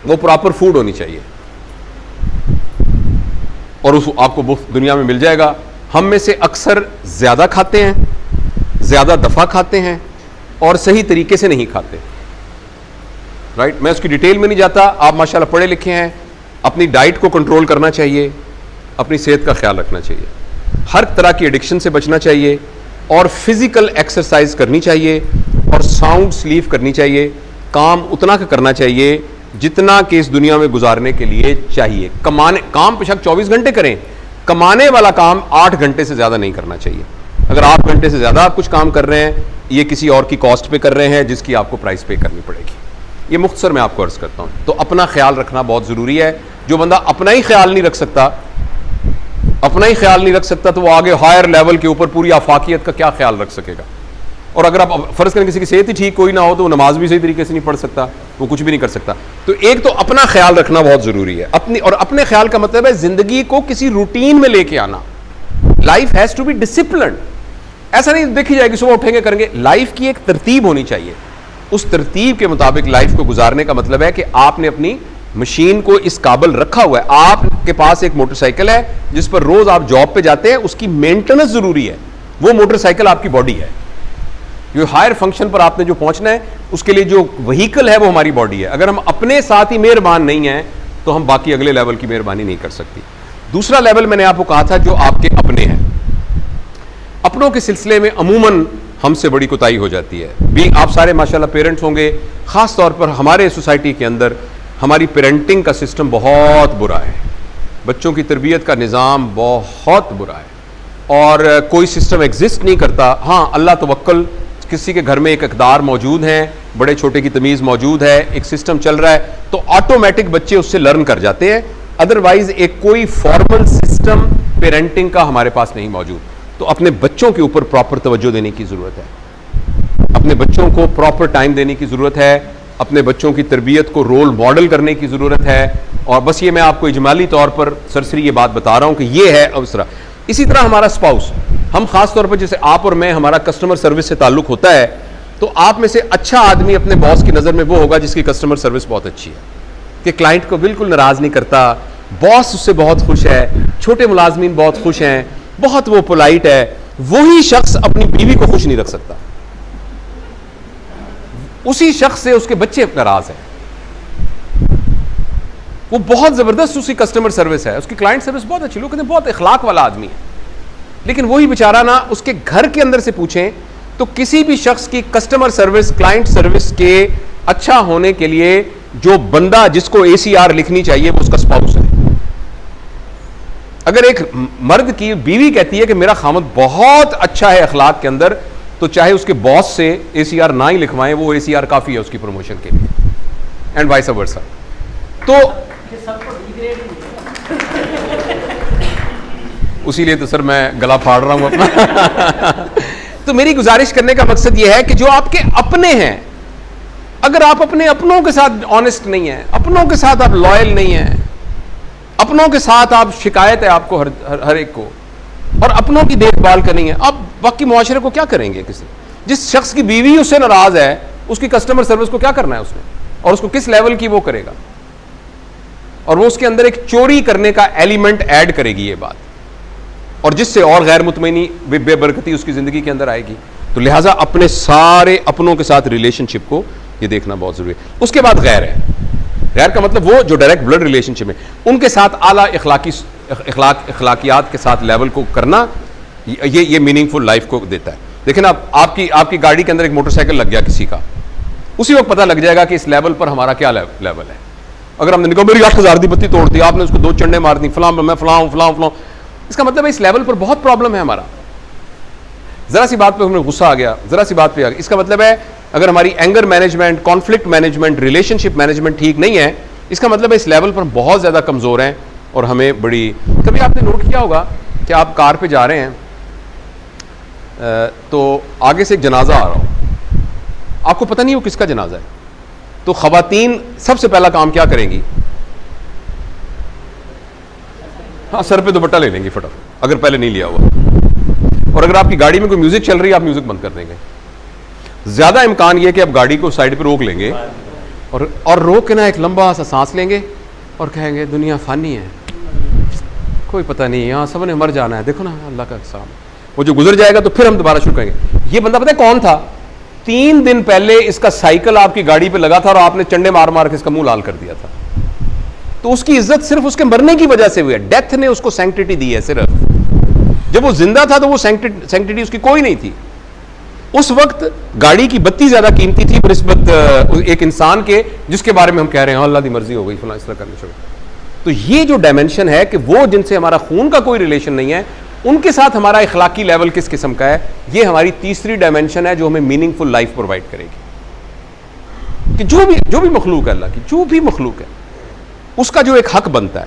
[SPEAKER 1] वो प्रॉपर फूड होनी चाहिए और उस आपको मुफ्त दुनिया में मिल जाएगा। हम में से अक्सर ज्यादा खाते हैं, ज्यादा दफा खाते हैं और सही तरीके से नहीं खाते, राइट। मैं उसकी डिटेल में नहीं जाता, आप माशाल्लाह पढ़े लिखे हैं। अपनी डाइट को कंट्रोल करना चाहिए, अपनी सेहत का ख्याल रखना चाहिए, हर तरह की एडिक्शन से बचना चाहिए और फिजिकल एक्सरसाइज करनी चाहिए और साउंड स्लीप करनी चाहिए। काम उतना का करना चाहिए जितना कि इस दुनिया में गुजारने के लिए चाहिए। काम बेशक 24 घंटे करें, कमाने वाला काम 8 घंटे से ज्यादा नहीं करना चाहिए। अगर 8 घंटे से ज्यादा आप कुछ काम कर रहे हैं, ये किसी और की कॉस्ट पे कर रहे हैं जिसकी आपको प्राइस पे करनी पड़ेगी। ये मुख्तसर मैं आपको अर्ज करता हूं। तो अपना ख्याल रखना बहुत जरूरी है। जो बंदा अपना ही ख्याल नहीं रख सकता, अपना ही ख्याल नहीं रख सकता, तो वो आगे हायर लेवल के ऊपर पूरी आफाकियत का क्या ख्याल रख सकेगा। और अगर आप फर्ज करें किसी की सेहत ही ठीक कोई ना हो तो वो नमाज भी सही तरीके से नहीं पढ़ सकता, वो कुछ भी नहीं कर सकता। तो एक तो अपना ख्याल रखना बहुत जरूरी है। अपने ख्याल का मतलब है जिंदगी को किसी रूटीन में लेके आना। Life has to be disciplined. ऐसा नहीं देखी जाएगी सुबह उठेंगे करेंगे, लाइफ की एक तरतीब होनी चाहिए। उस तरतीब के मुताबिक लाइफ को गुजारने का मतलब है कि आपने अपनी मशीन को इस काबिल रखा हुआ है। आपके पास एक मोटरसाइकिल है जिस पर रोज आप जॉब पे जाते हैं, उसकी मेंटेनेंस जरूरी है। वो मोटरसाइकिल आपकी बॉडी है। जो हायर फंक्शन पर आपने जो पहुंचना है उसके लिए जो व्हीकल है वो हमारी बॉडी है। अगर हम अपने साथ ही मेहरबान नहीं हैं तो हम बाकी अगले लेवल की मेहरबानी नहीं कर सकती। दूसरा लेवल मैंने आपको कहा था जो आपके अपने हैं। अपनों के सिलसिले में अमूमन हमसे बड़ी कोताही हो जाती है। भी आप सारे माशाल्लाह पेरेंट्स होंगे, खास तौर पर हमारे सोसाइटी के अंदर हमारी पेरेंटिंग का सिस्टम बहुत बुरा है। बच्चों की तरबियत का निज़ाम बहुत बुरा है और कोई सिस्टम एग्जिस्ट नहीं करता। हाँ, अल्लाह तवक्कल, किसी के घर में एक इक़दार मौजूद है, बड़े छोटे की तमीज़ मौजूद है, एक सिस्टम चल रहा है तो ऑटोमेटिक बच्चे उससे लर्न कर जाते हैं। अदरवाइज एक कोई फॉर्मल सिस्टम पेरेंटिंग का हमारे पास नहीं मौजूद। तो अपने बच्चों के ऊपर प्रॉपर तवज्जो देने की ज़रूरत है, अपने बच्चों को प्रॉपर टाइम देने की ज़रूरत है, अपने बच्चों की तरबियत को रोल मॉडल करने की ज़रूरत है। और बस ये मैं आपको इजमाली तौर पर सरसरी ये बात बता रहा हूँ कि ये है अवसरा। इसी तरह हमारा स्पाउस, हम खास तौर पर जैसे आप और मैं, हमारा कस्टमर सर्विस से ताल्लुक़ होता है तो आप में से अच्छा आदमी अपने बॉस की नज़र में वो होगा जिसकी कस्टमर सर्विस बहुत अच्छी है, कि क्लाइंट को बिल्कुल नाराज़ नहीं करता, बॉस उससे बहुत खुश है, छोटे मुलाजमीन बहुत खुश हैं, बहुत वो पोलाइट है। वही शख्स अपनी बीवी को खुश नहीं रख सकता, उसी शख्स से उसके बच्चे नाराज हैं। वो बहुत जबरदस्त उसकी कस्टमर सर्विस है, उसकी क्लाइंट सर्विस बहुत अच्छी, लोग कहते हैं बहुत इखलाक वाला आदमी है, लेकिन वही बेचारा ना उसके घर के अंदर से पूछें तो किसी भी शख्स की कस्टमर सर्विस, क्लाइंट सर्विस के अच्छा होने के लिए जो बंदा जिसको ACR लिखनी चाहिए वो उसका स्पाउस है। अगर एक मर्द की बीवी कहती है कि मेरा खामद बहुत अच्छा है अखलाक के अंदर, तो चाहे उसके बॉस से ACR ना ही लिखवाएं, वो ACR काफी है उसकी प्रमोशन के लिए, एंड वाइस वर्सा। तो उसीलिए तो सर मैं गला फाड़ रहा हूं अपना। तो मेरी गुजारिश करने का मकसद यह है कि जो आपके अपने हैं, अगर आप अपने अपनों के साथ ऑनेस्ट नहीं है, अपनों के साथ आप लॉयल नहीं है, अपनों के साथ आप शिकायत है आपको हर एक को, और अपनों की देखभाल करनी है, आप बाकी मुआशरे को क्या करेंगे? जिस शख्स की बीवी उससे नाराज है, उसकी कस्टमर सर्विस को क्या करना है उसने, और उसको किस लेवल की वो करेगा, और वो उसके अंदर एक चोरी करने का एलिमेंट ऐड करेगी ये बात, और जिससे और गैर मुतमईनी बेबरकती उसकी जिंदगी के अंदर आएगी। तो लिहाजा अपने सारे अपनों के साथ रिलेशनशिप को ये देखना बहुत जरूरी है। उसके बाद गैर है, गैर का मतलब वो जो डायरेक्ट ब्लड रिलेशनशिप है, उनके साथ आला इखलाकियात के साथ लेवल को करना, ये मीनिंगफुल लाइफ को देता है। देखिए ना, आपकी गाड़ी के अंदर एक मोटरसाइकिल लग गया किसी का, उसी वक्त पता लग जाएगा कि इस लेवल पर हमारा क्या लेवल है। अगर हमने निकल मेरी 8000 की बत्ती तोड़ दी, आपने उसको 2 चंडे मार दी, फलां मैं फलां, इसका मतलब है इस लेवल पर बहुत प्रॉब्लम है हमारा। जरा सी बात पे हमें गुस्सा आ गया, जरा सी बात पे आ गया, इसका मतलब है अगर हमारी anger management, conflict management, relationship management ठीक नहीं है, इसका मतलब है इस लेवल पर हम बहुत ज्यादा कमजोर हैं और हमें बड़ी। कभी आपने नोट किया होगा कि आप कार पे जा रहे हैं, तो आगे से एक जनाजा आ रहा हो, आपको पता नहीं वो किसका जनाजा है, तो खवातीन सबसे पहला काम क्या करेंगी? हाँ, सर पे दुपट्टा ले लेंगी फटाफट, अगर पहले नहीं लिया हुआ। और अगर आपकी गाड़ी में कोई म्यूजिक चल रही है, आप म्यूजिक बंद कर देंगे। ज्यादा इम्कान यह कि आप गाड़ी को साइड पे रोक लेंगे और रोक के ना एक लंबा सा सांस लेंगे और कहेंगे दुनिया फानी है, कोई पता नहीं, यहाँ सबने मर जाना है, देखो ना अल्लाह का एहसान। वो जो गुजर जाएगा तो फिर हम दोबारा शुरू करेंगे। ये बंदा पता है कौन था? 3 दिन पहले इसका साइकिल आपकी गाड़ी पे लगा था और आपने चंडे मार मार के इसका मुंह लाल कर दिया था। तो उसकी इज्जत सिर्फ उसके मरने की वजह से हुई है, डेथ ने उसको सैंक्टिटी दी है। सिर्फ जब वो जिंदा था तो वो सैंक्टिटी उसकी कोई नहीं थी। उस वक्त गाड़ी की बत्ती ज्यादा कीमती थी बनिस्बत एक इंसान के जिसके बारे में हम कह रहे हैं अल्लाह की मर्जी हो गई फलां इस तरह करने छोड़। तो ये जो डायमेंशन है कि वो जिनसे हमारा खून का कोई रिलेशन नहीं है, उनके साथ हमारा इखलाकी लेवल किस किस्म का है, ये हमारी तीसरी डायमेंशन है जो हमें मीनिंगफुल लाइफ प्रोवाइड करेगी। कि जो भी मखलूक है अल्लाह की, जो भी मखलूक है, उसका जो एक हक बनता है,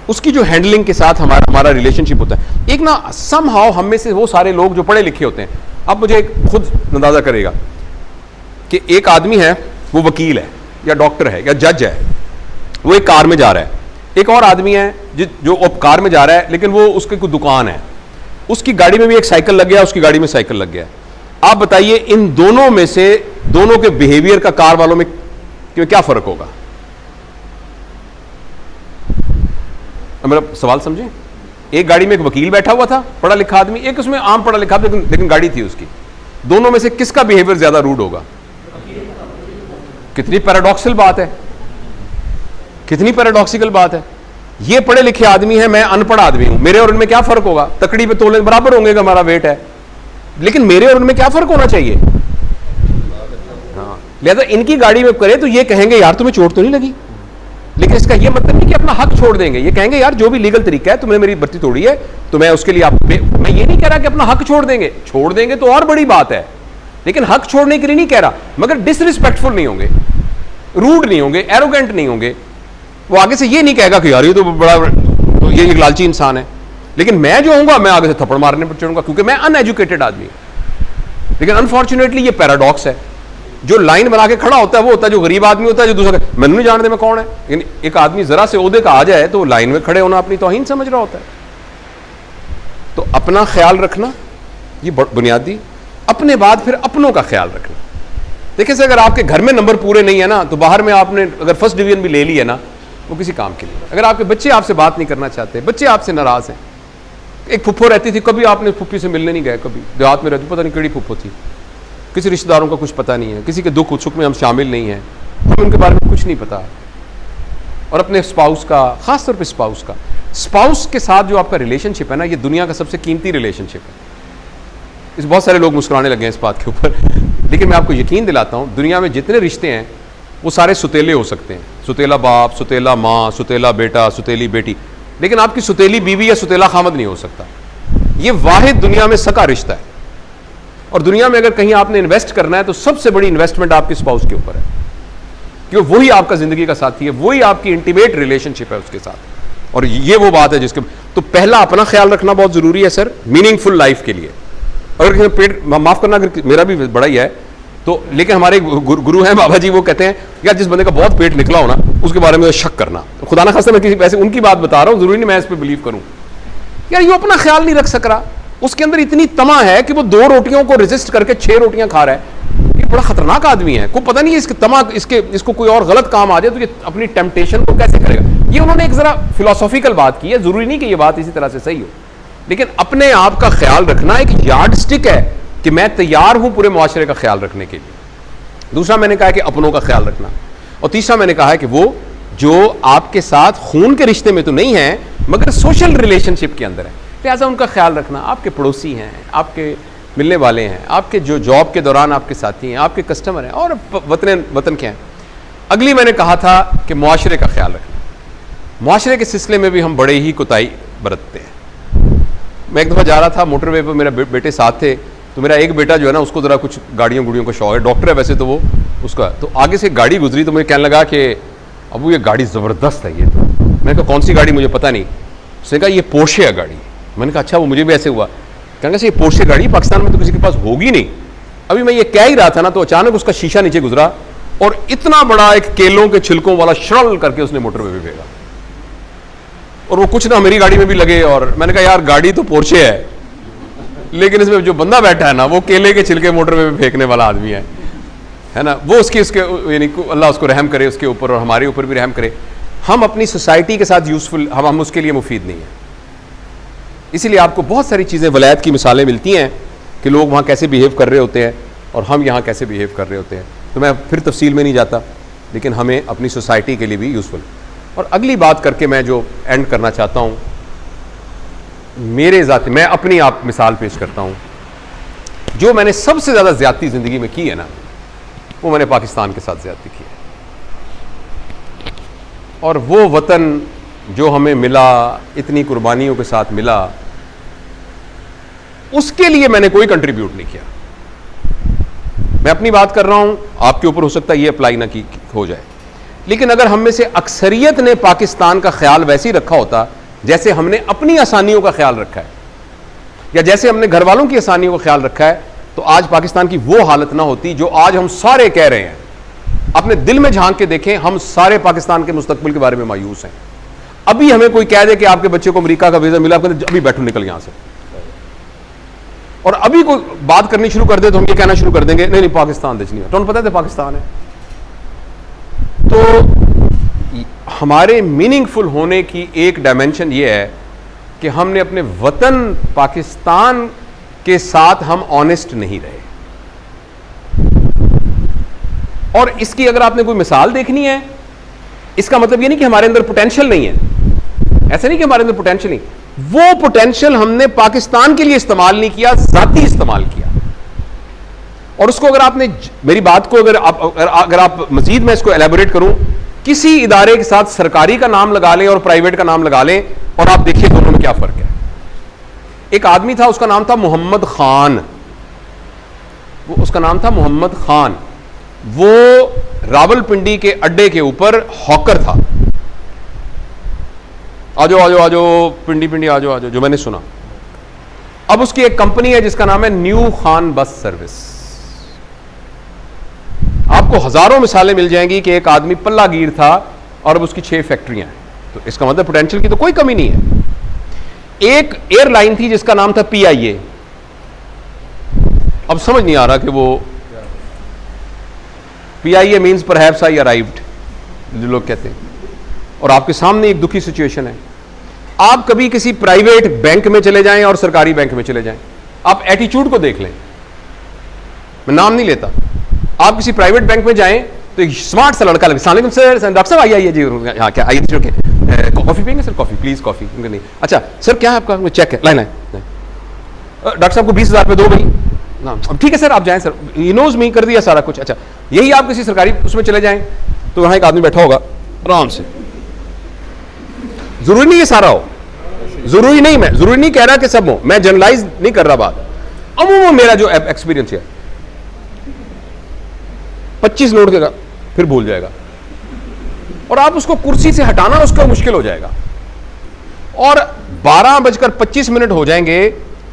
[SPEAKER 1] उसकी जो हैंडलिंग के साथ हमारा रिलेशनशिप होता है। एक ना समहाउ हम में से वो सारे लोग जो पढ़े लिखे होते हैं, आप मुझे खुद अंदाजा करेगा कि एक आदमी है, वो वकील है या डॉक्टर है या जज है, वो एक कार में जा रहा है। एक और आदमी है जो कार में जा रहा है, लेकिन वो उसकी कोई दुकान है, उसकी गाड़ी में भी एक साइकिल लग गया, उसकी गाड़ी में साइकिल लग गया। आप बताइए इन दोनों में से दोनों के बिहेवियर का कार वालों में क्या फर्क होगा? मेरा सवाल समझे? एक गाड़ी में एक वकील बैठा हुआ था, पढ़ा लिखा आदमी, एक उसमें आम पढ़ा लिखा लेकिन गाड़ी थी उसकी। दोनों में से किसका बिहेवियर ज्यादा रूड होगा? कितनी पैराडॉक्सिकल बात है, कितनी पैराडॉक्सिकल बात है। ये पढ़े लिखे आदमी है, मैं अनपढ़ आदमी हूं, मेरे और उनमें क्या फर्क होगा? तकड़ी पे तोले बराबर होंगे कि हमारा वेट है, लेकिन मेरे और उनमें क्या फर्क होना चाहिए? हाँ, लिहाजा इनकी गाड़ी में करे तो ये कहेंगे यार तुम्हें चोट तो नहीं लगी, लेकिन इसका ये मतलब नहीं कि अपना हक छोड़ देंगे। ये कहेंगे यार जो भी लीगल तरीका है, तुमने मेरी बत्ती तोड़ी है तो मैं उसके लिए मैं ये नहीं कह रहा कि अपना हक छोड़ देंगे तो और बड़ी बात है, लेकिन हक छोड़ने के लिए नहीं कह रहा, मगर डिसरिस्पेक्टफुल नहीं होंगे, रूड नहीं होंगे, एरोगेंट नहीं होंगे। वो आगे से ये नहीं कहेगा कि यार ये तो बड़ा तो ये एक लालची इंसान है, लेकिन मैं जो होऊंगा मैं आगे से थप्पड़ मारने पर चढ़ूंगा क्योंकि मैं अनएजुकेटेड आदमी हूं। लेकिन अनफॉर्चुनेटली ये पैराडॉक्स है। जो लाइन बना के खड़ा होता है वो होता है जो गरीब आदमी होता है, जो दूसरा मैंने नहीं जानते मैं कौन है। लेकिन एक आदमी जरा से ओहदे का आ जाए तो लाइन में खड़े होना अपनी तौहीन समझ रहा होता है। तो अपना ख्याल रखना ये बुनियादी। अपने बाद फिर अपनों का ख्याल रखना। देखिए सर, अगर आपके घर में नंबर पूरे नहीं है ना, तो बाहर में आपने अगर फर्स्ट डिवीजन भी ले ली है ना, वो किसी काम के लिए। अगर आपके बच्चे आपसे बात नहीं करना चाहते, बच्चे आपसे नाराज हैं, एक फुफ्फो रहती थी, कभी आपने फुफ्फी से मिलने नहीं गए, कभी देहात में रहती, पता नहीं केड़ी फुफ्फो थी, किसी रिश्तेदारों का कुछ पता नहीं है, किसी के दुख सुख में हम शामिल नहीं हैं, हमें उनके बारे में कुछ नहीं पता। और अपने स्पाउस का, खासतौर पर स्पाउस का, स्पाउस के साथ जो आपका रिलेशनशिप है ना, ये दुनिया का सबसे कीमती रिलेशनशिप है। इस बहुत सारे लोग मुस्कुराने लगे हैं इस बात के ऊपर, लेकिन मैं आपको यकीन दिलाता हूँ, दुनिया में जितने रिश्ते हैं वो सारे सुतेले हो सकते हैं, सुतेला बाप, सुतेला माँ, सुतेला बेटा, सुतेली बेटी, लेकिन आपकी सुतेली बीवी या सुतेला खामद नहीं हो सकता। ये वाहिद दुनिया में सका रिश्ता है। और दुनिया में अगर कहीं आपने इन्वेस्ट करना है तो सबसे बड़ी इन्वेस्टमेंट आपके स्पाउस के ऊपर है, क्योंकि वही आपका जिंदगी का साथी है, वही आपकी इंटीमेट रिलेशनशिप है उसके साथ। और ये वो बात है जिसके, तो पहला अपना ख्याल रखना बहुत जरूरी है सर, मीनिंगफुल लाइफ के लिए। अगर पेट, माफ करना अगर मेरा भी बड़ा ही है तो, लेकिन हमारे गुरु हैं बाबा जी, वो कहते हैं यार जिस बंदे का बहुत पेट निकला हो ना, उसके बारे में शक करना। खुदा ना खास्ता मैं किसी वैसे उनकी बात बता रहा हूँ, जरूरी नहीं मैं इस पर बिलीव करूँ। यार ये अपना ख्याल नहीं रख सक रहा, उसके अंदर इतनी तमा है कि वो 2 रोटियों को रेजिस्ट करके 6 रोटियां खा रहा है। ये बड़ा खतरनाक आदमी है, को पता नहीं है इसके तमा, इसको कोई और गलत काम आ जाए तो ये अपनी टेम्पटेशन को कैसे करेगा। ये उन्होंने एक जरा फिलोसॉफिकल बात की है, जरूरी नहीं कि ये बात इसी तरह से सही हो, लेकिन अपने आप का ख्याल रखना एक यार्ड स्टिक है कि मैं तैयार हूं पूरे मुआशरे का ख्याल रखने के लिए। दूसरा मैंने कहा कि अपनों का ख्याल रखना, और तीसरा मैंने कहा है कि वो जो आपके साथ खून के रिश्ते में तो नहीं है मगर सोशल रिलेशनशिप के अंदर है, लिहाजा उनका ख्याल रखना। आपके पड़ोसी हैं, आपके मिलने वाले हैं, आपके जो जॉब के दौरान आपके साथी हैं, आपके कस्टमर हैं, और वतन के हैं। अगली मैंने कहा था कि मुआशरे का ख्याल रखना। मुआशरे के सिलसिले में भी हम बड़े ही कोताही बरतते हैं। मैं एक दफ़ा जा रहा था मोटरवे पर, मेरे बेटे साथ थे, तो मेरा एक बेटा जो है ना, उसको ज़रा कुछ गाड़ियों गुड़ियों का शौक है, डॉक्टर है वैसे तो वो उसका, तो आगे से गाड़ी गुजरी तो मुझे कहने लगा कि अबू ये गाड़ी ज़बरदस्त है। ये तो मैंने कहा कौन सी गाड़ी, मुझे पता नहीं। उसने कहा ये पोर्शे है गाड़ी। मैंने कहा अच्छा, वो मुझे भी ऐसे हुआ, कहने से ये पोर्शे गाड़ी पाकिस्तान में तो किसी के पास होगी नहीं। अभी मैं ये कह ही रहा था ना, तो अचानक उसका शीशा नीचे गुजरा और इतना बड़ा एक केलों के छिलकों वाला श्रल करके उसने मोटरवे पे फेंका, और वो कुछ ना मेरी गाड़ी में भी लगे। और मैंने कहा यार गाड़ी तो पोर्शे है, लेकिन इसमें जो बंदा बैठा है ना, वो केले के छिलके मोटरवे पे फेंकने वाला आदमी है ना। वो उसके यानी अल्लाह उसको रहम करे उसके ऊपर, और हमारे ऊपर भी रहम करे। हम अपनी सोसाइटी के साथ यूजफुल, हम उसके लिए मुफीद नहीं है। इसीलिए आपको बहुत सारी चीज़ें, वलायत की मिसालें मिलती हैं कि लोग वहाँ कैसे बिहेव कर रहे होते हैं और हम यहाँ कैसे बिहेव कर रहे होते हैं। तो मैं फिर तफसील में नहीं जाता, लेकिन हमें अपनी सोसाइटी के लिए भी यूजफुल। और अगली बात करके मैं जो एंड करना चाहता हूँ, मेरे ज़ाती, मैं अपनी आप मिसाल पेश करता हूँ। जो मैंने सबसे ज़्यादा ज़्यादती ज़िंदगी में की है ना, वो मैंने पाकिस्तान के साथ ज़्यादती की है। और वो वतन जो हमें मिला, इतनी कुर्बानियों के साथ मिला, उसके लिए मैंने कोई कंट्रीब्यूट नहीं किया। मैं अपनी बात कर रहा हूं, आपके ऊपर हो सकता है ये अप्लाई ना की हो जाए, लेकिन अगर हम में से अक्सरियत ने पाकिस्तान का ख्याल वैसे ही रखा होता जैसे हमने अपनी आसानियों का ख्याल रखा है, या जैसे हमने घर वालों की आसानियों का ख्याल रखा है, तो आज पाकिस्तान की वो हालत ना होती जो आज हम सारे कह रहे हैं। अपने दिल में झांक के देखें, हम सारे पाकिस्तान के मुस्तकबिल के बारे में मायूस हैं। अभी हमें कोई कह दे कि आपके बच्चे को अमेरिका का वीजा मिला, आप कहते अभी बैठो, निकल यहां से। और अभी कोई बात करनी शुरू कर दे तो हम ये कहना शुरू कर देंगे नहीं नहीं पाकिस्तान देश नहीं है, तो पता है पाकिस्तान है। तो हमारे मीनिंगफुल होने की एक डायमेंशन ये है कि हमने अपने वतन पाकिस्तान के साथ हम ऑनेस्ट नहीं रहे। और इसकी अगर आपने कोई मिसाल देखनी है, इसका मतलब ये नहीं कि हमारे अंदर पोटेंशियल नहीं है, ऐसा नहीं कि हमारे अंदर पोटेंशियल नहीं, वो पोटेंशियल हमने पाकिस्तान के लिए इस्तेमाल नहीं किया, जाती इस्तेमाल किया। और उसको अगर आपने, मेरी बात को अगर आप मजीद मैं इसको एलैबोरेट करूं, किसी इदारे के साथ सरकारी का नाम लगा लें और प्राइवेट का नाम लगा लें और आप देखिए दोनों में क्या फर्क है। एक आदमी था, उसका नाम था मोहम्मद खान, उसका नाम था मोहम्मद खान। वो रावलपिंडी के अड्डे के ऊपर हॉकर था। आजो आजो आजो पिंडी पिंडी आजो आजो, जो मैंने सुना। अब उसकी एक कंपनी है जिसका नाम है न्यू खान बस सर्विस। आपको हजारों मिसालें मिल जाएंगी कि एक आदमी पल्लागीर था और अब उसकी 6 फैक्ट्रियां हैं। तो इसका मतलब पोटेंशियल की तो कोई कमी नहीं है। एक एयरलाइन थी जिसका नाम था PIA, अब समझ नहीं आ रहा कि वो PIA means perhaps I arrived, जो लोग कहते हैं। और आपके सामने एक दुखी सिचुएशन है। आप कभी किसी प्राइवेट बैंक में चले जाएं और सरकारी बैंक में चले जाएं, आप एटीट्यूड को देख लें, मैं नाम नहीं लेता। आप किसी प्राइवेट बैंक में जाएं तो एक स्मार्ट सा लड़का लगे, सलाम सर, डॉक्टर साहब आइए जी, हाँ क्या आइए, ओके कॉफी पियेंगे सर, कॉफी प्लीज कॉफी, नहीं अच्छा सर क्या है आपका चेक है, लाइन है डॉक्टर साहब को 20,000 रुपये दो भाई, अब ठीक है सर आप जाएं सर, ही नोज मी, कर दिया सारा कुछ। अच्छा यही आप किसी सरकारी उसमें चले जाएं तो वहां एक आदमी बैठा होगा आराम से, जरूरी नहीं ये सारा हो, जरूरी नहीं, मैं जरूरी नहीं कह रहा कि सब हो, मैं जनरलाइज नहीं कर रहा बात, अमूमन मेरा जो एक्सपीरियंस है 25 नोट देगा फिर भूल जाएगा, और आप उसको कुर्सी से हटाना उसका मुश्किल हो जाएगा, और 12:25 हो जाएंगे,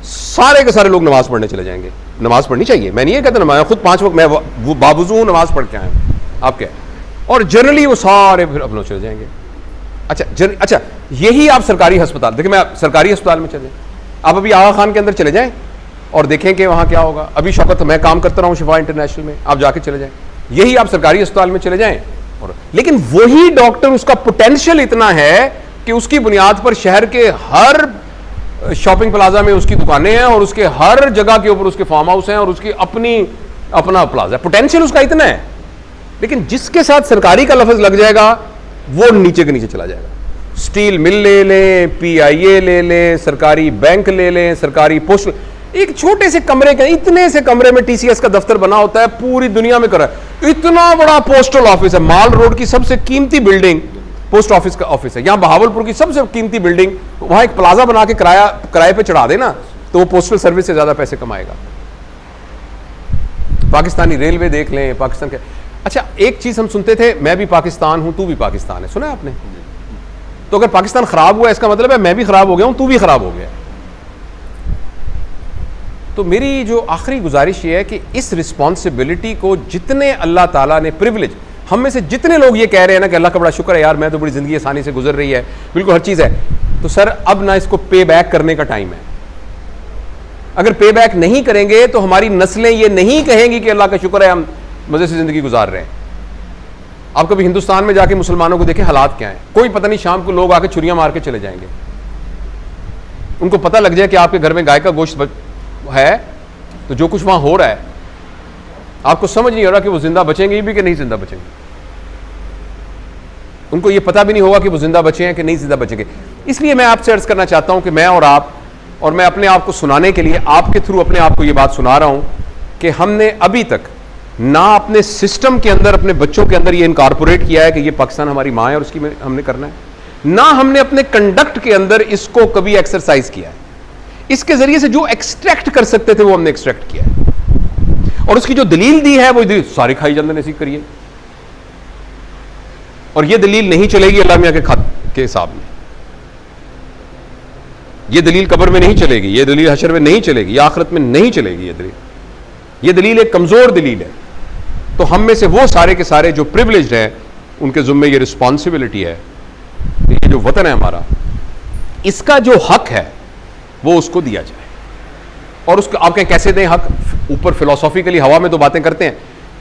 [SPEAKER 1] सारे के सारे लोग नमाज पढ़ने चले जाएंगे। नमाज पढ़नी चाहिए, मैं नहीं ये कहता, मैं खुद 5 वक्त मैं वो बावजूद हूं, नमाज पढ़ के आया हूं, आप क्या, और जनरली वो सारे फिर अपने चले जाएंगे। अच्छा यही आप सरकारी अस्पताल देखिए, मैं सरकारी अस्पताल में चले, आप अभी आगा खान के अंदर चले जाएं और देखें कि वहां क्या होगा। अभी शौकत मैं काम करता रहा हूं शिफा इंटरनेशनल में, आप जाके चले जाएं, यही आप सरकारी अस्पताल में चले जाएं, और लेकिन वही डॉक्टर, उसका पोटेंशियल इतना है कि उसकी बुनियाद पर शहर के हर शॉपिंग प्लाजा में उसकी दुकानें हैं, और उसके हर जगह के ऊपर उसके फार्म हाउस हैं, और उसकी अपना प्लाजा, पोटेंशियल उसका इतना है। लेकिन जिसके साथ सरकारी का लफ्ज लग जाएगा वो नीचे के नीचे चला जाएगा। स्टील मिल ले लें, PIA ले लें, सरकारी बैंक ले लें, सरकारी पोस्ट, एक छोटे से कमरे के, इतने से कमरे में TCS का दफ्तर बना होता है, पूरी दुनिया में करा, इतना बड़ा पोस्टल ऑफिस है, माल रोड की सबसे कीमती बिल्डिंग पोस्ट ऑफिस का ऑफिस है, यहां बहावलपुर की सबसे कीमती बिल्डिंग, वहां एक प्लाजा बना के किराए पे चढ़ा देना तो वो पोस्टल सर्विस से ज्यादा पैसे कमाएगा। पाकिस्तानी रेलवे देख लें, पाकिस्तान के, अच्छा एक चीज हम सुनते थे, मैं भी पाकिस्तान हूं तू भी पाकिस्तान है, सुना है आपने? तो अगर पाकिस्तान खराब हुआ इसका मतलब है मैं भी खराब हो गया हूं, तू भी खराब हो गया। तो मेरी जो आखिरी गुजारिश ये है कि इस रिस्पॉन्सिबिलिटी को जितने अल्लाह ताला ने प्रिविलेज, हम में से जितने लोग ये कह रहे हैं ना कि अल्लाह का बड़ा शुक्र है यार, मैं तो बड़ी जिंदगी आसानी से गुजर रही है, बिल्कुल हर चीज है, तो सर अब ना इसको पे बैक करने का टाइम है। अगर पे बैक नहीं करेंगे तो हमारी नस्लें ये नहीं कहेंगी कि अल्लाह का शुक्र है हम मजे से जिंदगी गुजार रहे हैं। आप कभी हिंदुस्तान में जाके मुसलमानों को देखें हालात क्या है, कोई पता नहीं, शाम को लोग आके छुरियां मार के चले जाएंगे, उनको पता लग जाए कि आपके घर में गाय का गोश्त है, तो जो कुछ वहां हो रहा है आपको समझ नहीं हो रहा कि वो जिंदा बचेंगे भी कि नहीं जिंदा बचेंगे, उनको ये पता भी नहीं होगा कि वो जिंदा बचे हैं कि नहीं जिंदा बचेंगे। इसलिए मैं आपसे अर्ज करना चाहता हूं कि मैं और आप, और मैं अपने आप को सुनाने के लिए आपके थ्रू अपने आप को ये बात सुना रहा हूं कि हमने अभी तक ना अपने सिस्टम के अंदर, अपने बच्चों के अंदर ये इनकॉर्पोरेट किया है कि ये पाकिस्तान हमारी माँ है और उसकी हमने करना है, ना हमने अपने कंडक्ट के अंदर इसको कभी एक्सरसाइज किया है। इसके जरिए से जो एक्सट्रैक्ट कर सकते थे वो हमने एक्सट्रैक्ट किया है, और उसकी जो दलील दी है वो सारी खाई जाते नसीब करिए, और ये दलील नहीं चलेगी अल्लाह मियां के खत के हिसाब में, ये दलील कब्र में नहीं चलेगी, ये दलील हशर में नहीं चलेगी, ये आखिरत में नहीं चलेगी, ये दलील एक कमजोर दलील है। तो हम में से वो सारे के सारे जो प्रिविलेज्ड हैं उनके जुम्मे ये रिस्पॉन्सिबिलिटी है, ये जो वतन है हमारा, इसका जो हक है वो उसको दिया जाए। और उसको आप कहें कैसे दें हक, ऊपर फिलोसॉफिकली हवा में तो बातें करते हैं,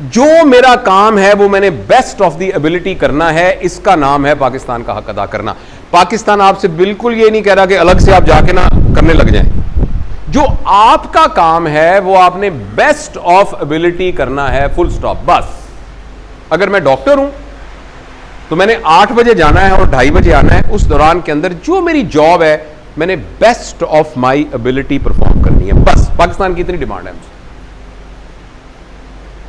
[SPEAKER 1] जो मेरा काम है वो मैंने बेस्ट ऑफ द एबिलिटी करना है, इसका नाम है पाकिस्तान का हक अदा करना। पाकिस्तान आपसे बिल्कुल ये नहीं कह रहा कि अलग से आप जाके ना करने लग जाएं, जो आपका काम है वो आपने बेस्ट ऑफ एबिलिटी करना है, फुल स्टॉप, बस। अगर मैं डॉक्टर हूं तो मैंने 8 बजे जाना है और 2:30 बजे आना है, उस दौरान के अंदर जो मेरी जॉब है मैंने best of my ability perform करनी है, बस। पाकिस्तान की इतनी डिमांड है हमसे।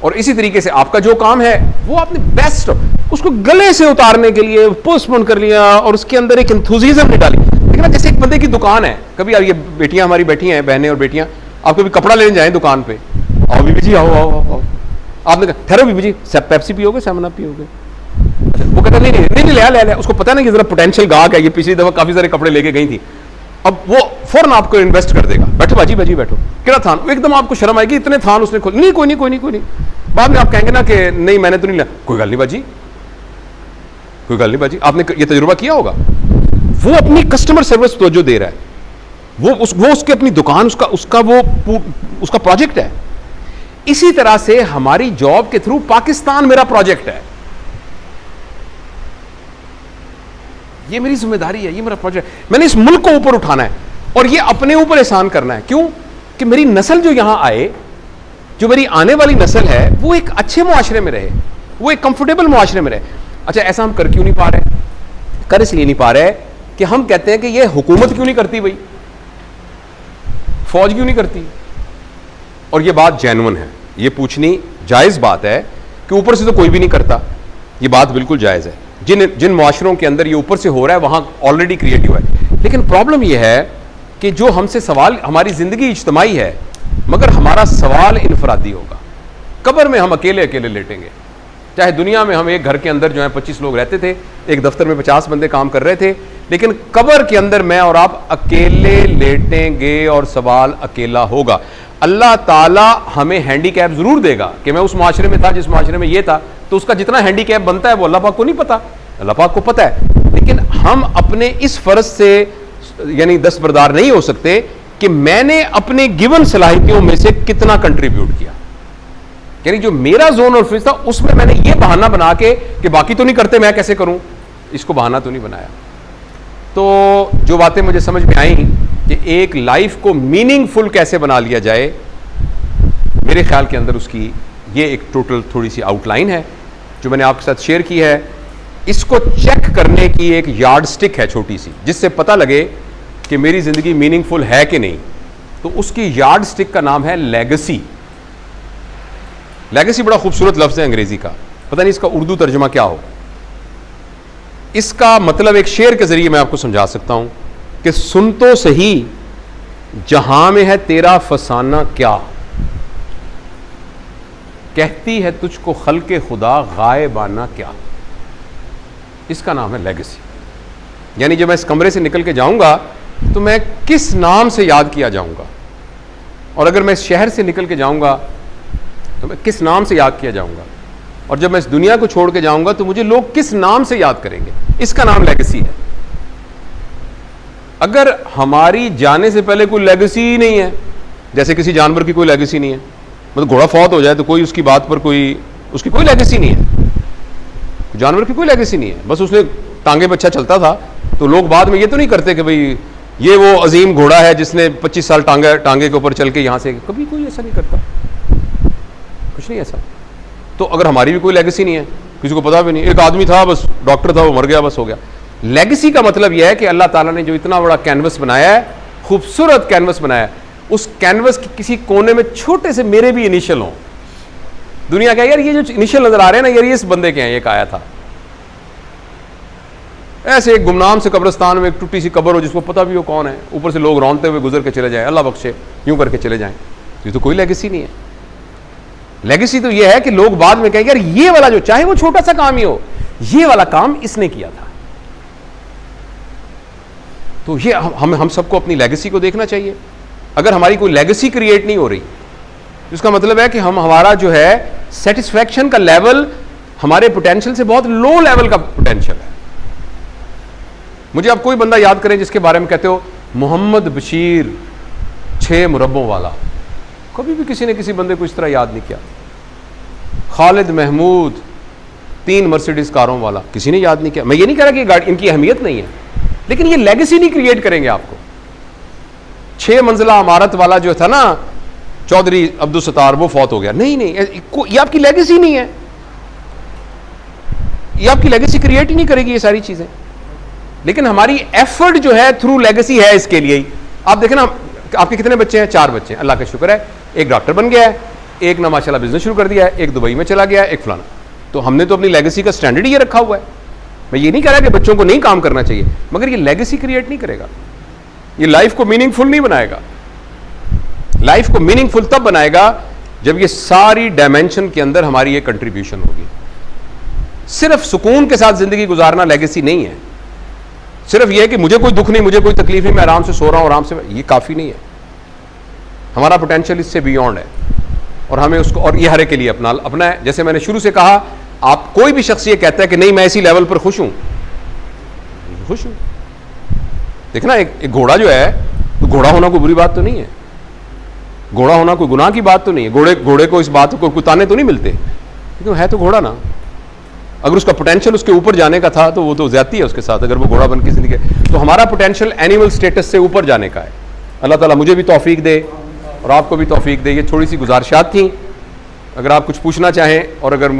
[SPEAKER 1] और इसी तरीके से आपका जो काम है वो आपने बेस्ट, उसको गले से उतारने के लिए पोस्टपोन कर लिया और उसके अंदर एक एंथुसियाज्म नहीं डाली। लेकिन जैसे एक बंदे की दुकान है, कभी ये बेटियां हमारी बैठी हैं, बहनें और बेटियां, आप कभी कपड़ा लेने जाएं दुकान पे, आओ बीबी जी, आओ आओ आओ, आपने कहा ठहरो बीबी जी, पेप्सी पियोगे, 7 अप पियोगे? वो कहता नहीं नहीं नहीं, ले, उसको पता नहीं कि जरा पोटेंशियल गाहक है, ये पिछली दफा काफी सारे कपड़े लेके गई थी, अब वो फौरन आपको इन्वेस्ट कर देगा, बैठो बाजी बाजी बैठो, क्या थान, एकदम आपको शर्म आएगी, इतने थान उसने खोल, नहीं कोई नहीं कोई नहीं कोई नहीं, बाद में आप कहेंगे ना कि नहीं मैंने तो नहीं लिया, कोई गल नहीं बाजी, कोई गल नहीं बाजी, आपने ये तजुर्बा किया होगा। वो अपनी कस्टमर सर्विस तो जो दे रहा है, वो उसके अपनी दुकान, उसका प्रोजेक्ट है, इसी तरह से हमारी जॉब के थ्रू पाकिस्तान मेरा प्रोजेक्ट है, ये मेरी जिम्मेदारी है, ये मेरा प्रोजेक्ट। मैंने इस मुल्क को ऊपर उठाना है और ये अपने ऊपर एहसान करना है। क्यों? कि मेरी नस्ल जो यहां आए, जो मेरी आने वाली नस्ल है, वो एक अच्छे मुआशरे में रहे, वो एक कंफर्टेबल मुआशरे में रहे। अच्छा, ऐसा हम कर क्यों नहीं पा रहे? कर इसलिए नहीं पा रहे कि हम कहते हैं कि ये हुकूमत क्यों नहीं करती, भाई फौज क्यों नहीं करती। और ये बात जेन्युइन है, ये पूछनी जायज बात है कि ऊपर से तो कोई भी नहीं करता, ये बात बिल्कुल जायज है। जिन मुआशरों के अंदर ये ऊपर से हो रहा है वहां ऑलरेडी क्रिएटिव है। लेकिन प्रॉब्लम ये है कि जो हमसे सवाल, हमारी जिंदगी इज्तमाई है मगर हमारा सवाल इनफरादी होगा। कब्र में हम अकेले अकेले लेटेंगे, चाहे दुनिया में हम एक घर के अंदर जो है 25 लोग रहते थे, एक दफ्तर में 50 बंदे काम कर रहे थे, लेकिन कब्र के अंदर मैं और आप अकेले लेटेंगे और सवाल अकेला होगा। अल्लाह ताला हमें हैंडीकैप जरूर देगा कि मैं उस माशरे में था जिस माशरे में ये था, तो उसका जितना हैंडीकैप बनता है वो अल्लाह पाक को नहीं पता, अल्लाह पाक को पता है। लेकिन हम अपने इस फर्ज से यानी दस्तबरदार नहीं हो सकते कि मैंने अपने गिवन सलाहियतों में से कितना कंट्रीब्यूट किया। यानी जो मेरा जोन और फिज था उसमें मैंने ये बहाना बना के कि बाकी तो नहीं करते मैं कैसे करूं, इसको बहाना तो नहीं बनाया। तो जो बातें मुझे समझ में आई कि एक लाइफ को मीनिंगफुल कैसे बना लिया जाए, मेरे ख्याल के अंदर उसकी ये एक टोटल थोड़ी सी आउटलाइन है जो मैंने आपके साथ शेयर की है। इसको चेक करने की एक यार्ड स्टिक है छोटी सी, जिससे पता लगे कि मेरी जिंदगी मीनिंगफुल है कि नहीं। तो उसकी यार्ड स्टिक का नाम है लेगेसी। लेगेसी बड़ा खूबसूरत लफ्ज है अंग्रेजी का, पता नहीं इसका उर्दू तर्जुमा क्या हो। इसका मतलब एक शेर के जरिए मैं आपको समझा सकता हूं कि सुन तो सही जहां में है तेरा फसाना क्या, कहती है तुझको खल्के खुदा गायबाना क्या। इसका नाम है लेगेसी। यानी जब मैं इस कमरे से निकल के जाऊंगा तो मैं किस नाम से याद किया जाऊंगा, और अगर मैं इस शहर से निकल के जाऊंगा तो मैं किस नाम से याद किया जाऊंगा, और जब मैं इस दुनिया को छोड़ के जाऊंगा तो मुझे लोग किस नाम से याद करेंगे। इसका नाम लेगेसी है। अगर हमारी जाने से पहले कोई लेगेसी ही नहीं है, जैसे किसी जानवर की कोई लेगेसी नहीं है, मतलब घोड़ा फौत हो जाए तो कोई उसकी बात पर कोई उसकी कोई लेगेसी नहीं है, जानवर की कोई लेगेसी नहीं है, बस उसने टांगे पे अच्छा चलता था, तो लोग बाद में ये तो नहीं करते कि भाई ये वो अजीम घोड़ा है जिसने 25 साल टांगे के ऊपर चल के यहां से, कभी कोई ऐसा नहीं करता, कुछ नहीं ऐसा। तो अगर हमारी भी कोई लेगेसी नहीं है, किसी को पता भी नहीं, एक आदमी था बस डॉक्टर था वो मर गया बस हो गया। लेगेसी का मतलब यह है कि अल्लाह ताला ने जो इतना बड़ा कैनवस बनाया है, खूबसूरत कैनवस बनाया है, उस कैनवस के किसी कोने में छोटे से मेरे भी इनिशियल हों। दुनिया क्या यार, ये जो इनिशियल नजर आ रहे हैं ना यार, ये इस बंदे के हैं, एक आया था। ऐसे एक गुमनाम से कब्रिस्तान में एक टूटी सी कब्र हो जिसको पता भी हो कौन है, ऊपर से लोग रौंदते हुए गुजर के चले जाए, अल्लाह बख्शे, यूं करके चले जाएं, ये तो कोई लेगेसी नहीं है। लेगेसी तो ये है कि लोग बाद में कहें यार ये वाला जो, चाहे वो छोटा सा काम ही हो, ये वाला काम इसने किया था। तो ये हम सबको अपनी लेगेसी को देखना चाहिए। अगर हमारी कोई लेगेसी क्रिएट नहीं हो रही, इसका मतलब है कि हमारा जो है सेटिस्फैक्शन का लेवल हमारे पोटेंशियल से बहुत लो लेवल का पोटेंशियल है। मुझे आप कोई बंदा याद करें जिसके बारे में कहते हो मोहम्मद बशीर 6 मुरब्बों वाला, कभी भी किसी ने किसी बंदे को इस तरह याद नहीं किया। खालिद महमूद 3 मर्सिडीज कारों वाला, किसी ने याद नहीं किया। मैं ये नहीं कह रहा कि गाड़ी इनकी अहमियत नहीं है, लेकिन ये लेगेसी नहीं क्रिएट करेंगे आपको। 6 मंजिला इमारत वाला जो था ना चौधरी अब्दुल सत्तार, वो फौत हो गया, नहीं ये आपकी लेगेसी नहीं है, ये आपकी लेगेसी क्रिएट ही नहीं करेगी ये सारी चीजें। लेकिन हमारी एफर्ट जो है थ्रू लेगेसी है इसके लिए ही। आप देखें ना, आपके कितने बच्चे हैं? 4 बच्चे हैं, अल्लाह का शुक्र है। एक डॉक्टर बन गया है, एक ना माशाल्लाह बिजनेस शुरू कर दिया है, एक दुबई में चला गया है, एक फलाना। तो हमने तो अपनी लेगेसी का स्टैंडर्ड ये रखा हुआ है। मैं ये नहीं कह रहा कि बच्चों को नहीं काम करना चाहिए, मगर ये लेगेसी क्रिएट नहीं करेगा, ये लाइफ को मीनिंगफुल नहीं बनाएगा। लाइफ को मीनिंगफुल तब बनाएगा जब ये सारी डायमेंशन के अंदर हमारी ये कंट्रीब्यूशन होगी। सिर्फ सुकून के साथ जिंदगी गुजारना लेगेसी नहीं है। सिर्फ यह है कि मुझे कोई दुख नहीं, मुझे कोई तकलीफ नहीं, मैं आराम से सो रहा हूं, आराम से, ये काफी नहीं है। हमारा पोटेंशियल इससे बियॉन्ड है और हमें उसको, और ये हर एक के लिए अपना है। जैसे मैंने शुरू से कहा, आप कोई भी शख्स ये कहता है कि नहीं मैं इसी लेवल पर खुश हूं, खुश हूं। देखना एक घोड़ा जो है, तो घोड़ा होना कोई बुरी बात तो नहीं है। घोड़ा होना कोई गुनाह की बात तो नहीं है, घोड़े को इस बात को कुताने तो नहीं मिलते, लेकिन है तो घोड़ा ना। अगर उसका पोटेंशियल उसके ऊपर जाने का था तो वो तो ज्यादती है उसके साथ, अगर वो घोड़ा बन के जिंदगी। तो हमारा पोटेंशियल एनिमल स्टेटस से ऊपर जाने का है। अल्लाह ताला मुझे भी तौफीक दे और आपको भी तौफीक दे। ये थोड़ी सी गुजारिशात थी, अगर आप कुछ पूछना चाहें और अगर